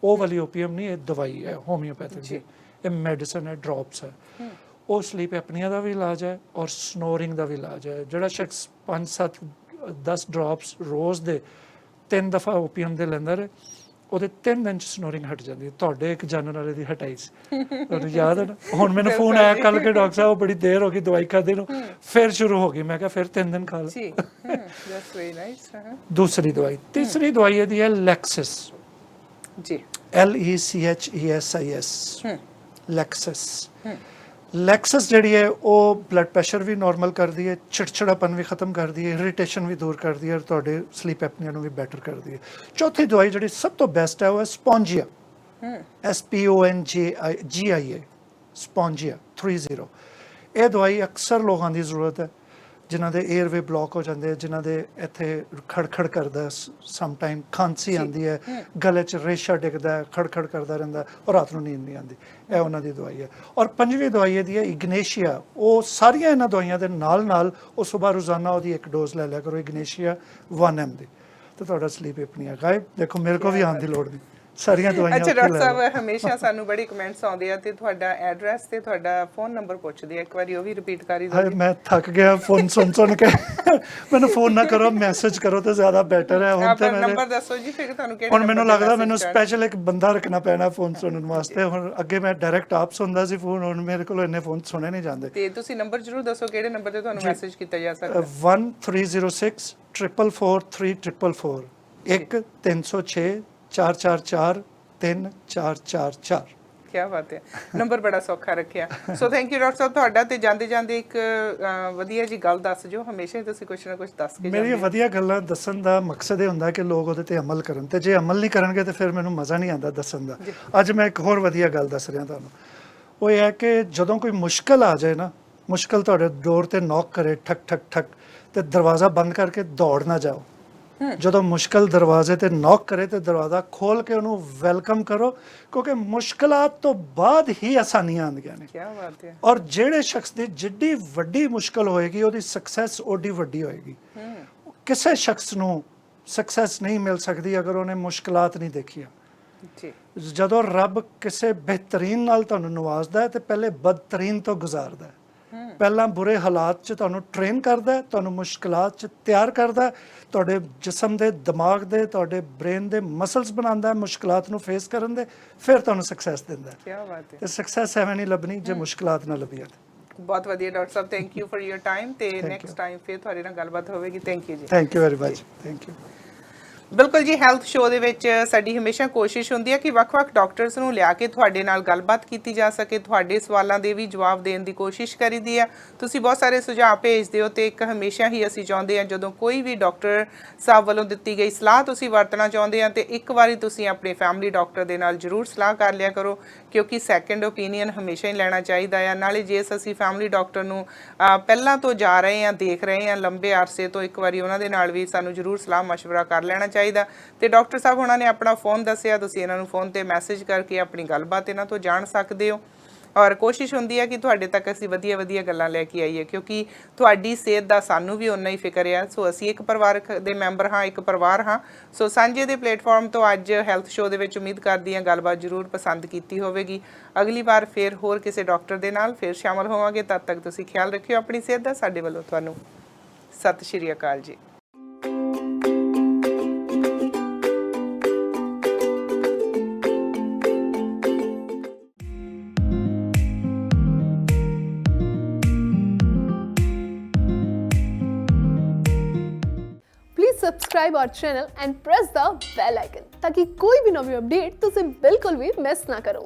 ਉਹ ਵਾਲੀ OPM ਨਹੀਂ, ਇਹ ਦਵਾਈ ਹੈ ਹੋਮਿਓਪੈਥਿਕ ਦੀ, ਇਹ ਮੈਡੀਸਨ ਹੈ, ਡ੍ਰੌਪਸ ਹੈ। ਉਹ ਸਲੀਪ ਐਪਨੀਆ ਦਾ ਵੀ ਇਲਾਜ ਹੈ ਔਰ ਸਨੋਰਿੰਗ ਦਾ ਵੀ ਇਲਾਜ ਹੈ। ਜਿਹੜਾ ਸ਼ਖਸ 5-7-10 ਡ੍ਰੌਪਸ ਰੋਜ਼ ਦੇ 3 ਦਫਾ OPM ਦੇ ਲੈਂਦਾ ਰਹੇ, ਉਹਦੇ 3 ਦਿਨ 'ਚ ਸਨੋਰਿੰਗ ਹਟ ਜਾਂਦੀ ਹੈ। ਤੁਹਾਡੇ ਇੱਕ ਜਾਣਨ ਵਾਲੇ ਦੀ ਹਟਾਈ ਸੀ, ਤੁਹਾਨੂੰ ਯਾਦ ਹੈ ਨਾ? ਹੁਣ ਮੈਨੂੰ ਫੋਨ ਆਇਆ ਕੱਲ੍ਹ ਕਿ ਡਾਕਟਰ ਸਾਹਿਬ ਬੜੀ ਦੇਰ ਹੋ ਗਈ ਦਵਾਈ ਖਾਦੇ ਨੂੰ, ਫਿਰ ਸ਼ੁਰੂ ਹੋ ਗਈ। ਮੈਂ ਕਿਹਾ ਫਿਰ 3 ਦਿਨ ਖਾ ਲਓ। ਦੂਸਰੀ ਦਵਾਈ। ਤੀਸਰੀ ਦਵਾਈ ਇਹਦੀ ਹੈ ਲੈਕਸਿਸ, LECHESIS, ਲੈਕਸਿਸ। ਲੈਕਸਿਸ ਜਿਹੜੀ ਹੈ ਉਹ ਬਲੱਡ ਪ੍ਰੈਸ਼ਰ ਵੀ ਨਾਰਮਲ ਕਰਦੀ ਹੈ, ਚਿੜਚਿੜਾਪਨ ਵੀ ਖਤਮ ਕਰਦੀ ਹੈ, ਇਰੀਟੇਸ਼ਨ ਵੀ ਦੂਰ ਕਰਦੀ ਹੈ, ਔਰ ਤੁਹਾਡੇ ਸਲੀਪ ਐਪਨੀਆ ਨੂੰ ਵੀ ਬੈਟਰ ਕਰਦੀ ਹੈ। ਚੌਥੀ ਦਵਾਈ ਜਿਹੜੀ ਸਭ ਤੋਂ ਬੈਸਟ ਹੈ ਉਹ ਹੈ ਸਪੌਂਜੀਆ, SPONGIA, ਸਪੌਂਜੀਆ 30। ਇਹ ਦਵਾਈ ਅਕਸਰ ਲੋਕਾਂ ਦੀ ਜ਼ਰੂਰਤ ਹੈ ਜਿਨ੍ਹਾਂ ਦੇ ਏਅਰਵੇ ਬਲੌਕ ਹੋ ਜਾਂਦੇ, ਜਿਨ੍ਹਾਂ ਦੇ ਇੱਥੇ ਖੜਖੜ ਕਰਦਾ, ਸਮ ਟਾਈਮ ਖਾਂਸੀ ਆਉਂਦੀ ਹੈ, ਗਲੇ 'ਚ ਰੇਸ਼ਾ ਡਿੱਗਦਾ, ਖੜਖੜ ਕਰਦਾ ਰਹਿੰਦਾ ਔਰ ਰਾਤ ਨੂੰ ਨੀਂਦ ਨਹੀਂ ਆਉਂਦੀ। ਇਹ ਉਹਨਾਂ ਦੀ ਦਵਾਈ ਹੈ। ਔਰ ਪੰਜਵੀਂ ਦਵਾਈ ਇਹਦੀ ਹੈ ਇਗਨੇਸ਼ੀਆ। ਉਹ ਸਾਰੀਆਂ ਇਹਨਾਂ ਦਵਾਈਆਂ ਦੇ ਨਾਲ ਨਾਲ ਉਹ ਸੁਬਾਹ ਰੋਜ਼ਾਨਾ ਉਹਦੀ ਇੱਕ ਡੋਜ਼ ਲੈ ਲਿਆ ਕਰੋ, ਇਗਨੇਸ਼ੀਆ 1 mg ਦੀ, ਤੇ ਤੁਹਾਡਾ ਸਲੀਪ ਐਪਨੀਆ ਗਾਇਬ। ਦੇਖੋ ਮੇਰੇ ਕੋਲ ਵੀ ਆਉਣ ਦੀ ਲੋੜ ਨਹੀਂ, ਸਾਰੀਆਂ ਦਵਾਈਆਂ। ਅੱਛਾ ਡਾਕਟਰ ਸਾਹਿਬ, ਹਮੇਸ਼ਾ ਸਾਨੂੰ ਬੜੇ ਕਮੈਂਟਸ ਆਉਂਦੇ ਆ ਤੇ ਤੁਹਾਡਾ ਐਡਰੈਸ ਤੇ ਤੁਹਾਡਾ ਫੋਨ ਨੰਬਰ ਪੁੱਛਦੇ ਆ, ਇੱਕ ਵਾਰੀ ਉਹ ਵੀ ਰਿਪੀਟ ਕਰੀ ਦਿਓ। ਮੈਂ ਥੱਕ ਗਿਆ ਫੋਨ ਸੁਣ ਕੇ। ਮੈਨੂੰ ਫੋਨ ਨਾ ਕਰੋ, ਮੈਸੇਜ ਕਰੋ ਤਾਂ ਜ਼ਿਆਦਾ ਬੈਟਰ ਹੈ। ਹੁਣ ਤੇ ਨੰਬਰ ਦੱਸੋ ਜੀ, ਫਿਰ ਤੁਹਾਨੂੰ ਕਿਹੜਾ। ਹੁਣ ਮੈਨੂੰ ਲੱਗਦਾ ਮੈਨੂੰ ਸਪੈਸ਼ਲ ਇੱਕ ਬੰਦਾ ਰੱਖਣਾ ਪੈਣਾ ਫੋਨ ਸੁਣਨ ਵਾਸਤੇ। ਹੁਣ ਅੱਗੇ ਮੈਂ ਡਾਇਰੈਕਟ ਆਪ ਸੁਣਦਾ ਸੀ ਫੋਨ, ਹੁਣ ਮੇਰੇ ਕੋਲ ਇੰਨੇ ਫੋਨ ਸੁਣੇ ਨਹੀਂ ਜਾਂਦੇ। ਤੇ ਤੁਸੀਂ ਨੰਬਰ ਜ਼ਰੂਰ ਦੱਸੋ ਕਿਹੜੇ ਨੰਬਰ ਤੇ ਤੁਹਾਨੂੰ ਮੈਸੇਜ ਕੀਤਾ ਜਾ ਸਕਦਾ। 1306 444 3444, 1-306 444 3444। ਕੀ ਬਾਤ ਹੈ, ਨੰਬਰ ਬੜਾ ਸੌਖਾ ਰੱਖਿਆ। ਸੋ ਥੈਂਕ ਯੂ ਡਾਕਟਰ ਸਾਹਿਬ ਤੁਹਾਡਾ। ਤੇ ਜਾਂਦੇ ਜਾਂਦੇ ਇੱਕ ਵਧੀਆ ਜੀ ਗੱਲ ਦੱਸ ਜੋ, ਹਮੇਸ਼ਾ ਹੀ ਤੁਸੀਂ ਕੁਛ ਨਾ ਕੁਛ ਦੱਸ ਕੇ। ਮੇਰੀਆਂ ਵਧੀਆ ਗੱਲਾਂ ਦੱਸਣ ਦਾ ਮਕਸਦ ਇਹ ਹੁੰਦਾ ਕਿ ਲੋਕ ਉਹਦੇ ਤੇ ਅਮਲ ਕਰਨ, ਤੇ ਜੇ ਅਮਲ ਨਹੀਂ ਕਰਨਗੇ ਤੇ ਫਿਰ ਮੈਨੂੰ ਮਜ਼ਾ ਨਹੀਂ ਆਉਂਦਾ ਦੱਸਣ ਦਾ। ਅੱਜ ਮੈਂ ਇੱਕ ਹੋਰ ਵਧੀਆ ਗੱਲ ਦੱਸ ਰਿਹਾ ਤੁਹਾਨੂੰ। ਉਹ ਇਹ ਹੈ ਕਿ ਜਦੋਂ ਕੋਈ ਮੁਸ਼ਕਲ ਆ ਜਾਏ ਨਾ, ਮੁਸ਼ਕਲ ਤੁਹਾਡੇ ਡੋਰ ਤੇ ਨੌਕ ਕਰੇ ਠਕ ਠਕ ਠਕ, ਤੇ ਦਰਵਾਜ਼ਾ ਬੰਦ ਕਰਕੇ ਦੌੜ ਨਾ ਜਾਓ। ਜਦੋਂ ਮੁਸ਼ਕਲ ਦਰਵਾਜ਼ੇ ਤੇ ਨੌਕ ਕਰੇ ਤੇ ਦਰਵਾਜ਼ਾ ਖੋਲ ਕੇ ਉਹਨੂੰ ਵੈਲਕਮ ਕਰੋ, ਕਿਉਂਕਿ ਮੁਸ਼ਕਲਾਂ ਤੋਂ ਬਾਅਦ ਹੀ ਆਸਾਨੀਆਂ ਆਉਂਦੀਆਂ ਨੇ। ਕੀ ਬਾਤ ਹੈ। ਔਰ ਜਿਹੜੇ ਸ਼ਖਸ ਦੀ ਜਿੱਡੀ ਵੱਡੀ ਮੁਸ਼ਕਲ ਹੋਏਗੀ ਉਹਦੀ ਸਕਸੈਸ ਓਡੀ ਵੱਡੀ ਹੋਏਗੀ। ਕਿਸੇ ਸ਼ਖਸ ਨੂੰ ਸਕਸੈਸ ਨਹੀਂ ਮਿਲ ਸਕਦੀ ਅਗਰ ਉਹਨੇ ਮੁਸ਼ਕਲਾਂ ਨਹੀਂ ਦੇਖੀਆਂ। ਜਦੋਂ ਰੱਬ ਕਿਸੇ ਬਿਹਤਰੀਨ ਨਾਲ ਤੁਹਾਨੂੰ ਨਵਾਜ਼ਦਾ ਹੈ ਤੇ ਪਹਿਲੇ ਬਦਤਰੀਨ ਤੋਂ ਗੁਜ਼ਾਰਦਾ ਹੈ। ਪਹਿਲਾਂ ਬੁਰੇ ਹਾਲਾਤ 'ਚ ਤੁਹਾਨੂੰ ਟ੍ਰੇਨ ਕਰਦਾ, ਤੁਹਾਨੂੰ ਮੁਸ਼ਕਲਾਂ 'ਚ ਤਿਆਰ ਕਰਦਾ, ਤੁਹਾਡੇ ਜਿਸਮ ਦੇ, ਦਿਮਾਗ ਦੇ, ਤੁਹਾਡੇ ਬ੍ਰੇਨ ਦੇ ਮਸਲਸ ਬਣਾਉਂਦਾ ਮੁਸ਼ਕਲਾਂ ਨੂੰ ਫੇਸ ਕਰਨ ਦੇ, ਫਿਰ ਤੁਹਾਨੂੰ ਸਕਸੈਸ ਦਿੰਦਾ। ਕੀ ਬਾਤ ਹੈ। ਤੇ ਸਕਸੈਸ ਐਵੇਂ ਨਹੀਂ ਲੱਭਣੀ ਜੇ ਮੁਸ਼ਕਲਾਂ ਨਾ ਲੱਭੀਆਂ। ਬਹੁਤ ਵਧੀਆ doctor Sahib, thank you for your time. ਤੇ ਨੈਕਸਟ ਟਾਈਮ ਫਿਰ ਤੁਹਾਡੇ ਨਾਲ ਗੱਲਬਾਤ ਹੋਵੇਗੀ। ਥੈਂਕ ਯੂ ਜੀ। Thank you very much. Thank you. ਬਿਲਕੁਲ ਜੀ, ਹੈਲਥ ਸ਼ੋਅ ਦੇ ਵਿੱਚ ਸਾਡੀ ਹਮੇਸ਼ਾ ਕੋਸ਼ਿਸ਼ ਹੁੰਦੀ ਹੈ ਕਿ ਵੱਖ-ਵੱਖ ਡਾਕਟਰਸ ਨੂੰ ਲਿਆ ਕੇ ਤੁਹਾਡੇ ਨਾਲ ਗੱਲਬਾਤ ਕੀਤੀ ਜਾ ਸਕੇ, ਤੁਹਾਡੇ ਸਵਾਲਾਂ ਦੇ ਵੀ ਜਵਾਬ ਦੇਣ ਦੀ ਕੋਸ਼ਿਸ਼ ਕਰੀਦੀ ਹੈ। ਤੁਸੀਂ ਬਹੁਤ ਸਾਰੇ ਸੁਝਾਅ ਭੇਜਦੇ ਹੋ ਤੇ ਇੱਕ ਹਮੇਸ਼ਾ ਹੀ ਅਸੀਂ ਚਾਹੁੰਦੇ ਹਾਂ ਜਦੋਂ ਕੋਈ ਵੀ ਡਾਕਟਰ ਸਾਹਿਬ ਵੱਲੋਂ ਦਿੱਤੀ ਗਈ ਸਲਾਹ ਤੁਸੀਂ ਵਰਤਣਾ ਚਾਹੁੰਦੇ ਆ ਤੇ ਇੱਕ ਵਾਰੀ ਤੁਸੀਂ ਆਪਣੇ ਫੈਮਿਲੀ ਡਾਕਟਰ ਦੇ ਨਾਲ ਜ਼ਰੂਰ ਸਲਾਹ ਕਰ ਲਿਆ ਕਰੋ, ਕਿਉਂਕਿ ਸੈਕੰਡ ਓਪੀਨੀਅਨ ਹਮੇਸ਼ਾ ਹੀ ਲੈਣਾ ਚਾਹੀਦਾ ਆ। ਨਾਲੇ ਜੇ ਅਸੀਂ ਫੈਮਿਲੀ ਡਾਕਟਰ ਨੂੰ ਪਹਿਲਾਂ ਤੋਂ ਜਾ ਰਹੇ ਹਾਂ, ਦੇਖ ਰਹੇ ਹਾਂ ਲੰਬੇ ਅਰਸੇ ਤੋਂ, ਇੱਕ ਵਾਰੀ ਉਹਨਾਂ ਦੇ ਨਾਲ ਵੀ ਸਾਨੂੰ ਜ਼ਰੂਰ ਸਲਾਹ ਮਸ਼ਵਰਾ ਕਰ ਲੈਣਾ ਚਾਹੀਦਾ। ਤੇ ਡਾਕਟਰ ਸਾਹਿਬ ਉਹਨਾਂ ਨੇ ਆਪਣਾ ਫੋਨ ਦੱਸਿਆ, ਤੁਸੀਂ ਇਹਨਾਂ ਨੂੰ ਫੋਨ ਤੇ ਮੈਸੇਜ ਕਰਕੇ ਆਪਣੀ ਗੱਲਬਾਤ ਇਹਨਾਂ ਤੋਂ ਜਾਣ ਸਕਦੇ ਹੋ। ਔਰ ਕੋਸ਼ਿਸ਼ ਹੁੰਦੀ ਹੈ ਕਿ ਤੁਹਾਡੇ ਤੱਕ ਅਸੀਂ ਵਧੀਆ ਵਧੀਆ ਗੱਲਾਂ ਲੈ ਕੇ ਆਈਏ, ਕਿਉਂਕਿ ਤੁਹਾਡੀ ਸਿਹਤ ਦਾ ਸਾਨੂੰ ਵੀ ਓਨਾ ਹੀ ਫਿਕਰ ਆ। ਸੋ ਅਸੀਂ ਇੱਕ ਪਰਿਵਾਰ ਦੇ ਮੈਂਬਰ ਹਾਂ, ਇੱਕ ਪਰਿਵਾਰ ਹਾਂ। ਸੋ ਸਾਂਝੇ ਦੇ ਪਲੇਟਫਾਰਮ ਤੋਂ ਅੱਜ ਹੈਲਥ ਸ਼ੋਅ ਦੇ ਵਿੱਚ ਉਮੀਦ ਕਰਦੀ ਹਾਂ ਗੱਲਬਾਤ ਜ਼ਰੂਰ ਪਸੰਦ ਕੀਤੀ ਹੋਵੇਗੀ। ਅਗਲੀ ਵਾਰ ਫਿਰ ਹੋਰ ਕਿਸੇ ਡਾਕਟਰ ਦੇ ਨਾਲ ਫਿਰ ਸ਼ਾਮਲ ਹੋਵਾਂਗੇ। ਤਦ ਤੱਕ ਤੁਸੀਂ ਖਿਆਲ ਰੱਖਿਓ ਆਪਣੀ ਸਿਹਤ ਦਾ। ਸਾਡੇ ਵੱਲੋਂ ਤੁਹਾਨੂੰ ਸਤਿ ਸ਼੍ਰੀ ਅਕਾਲ ਜੀ। subscribe our channel and press the bell icon ताकि कोई भी नवी अपडेट तुझे बिल्कुल भी मिस ना करो।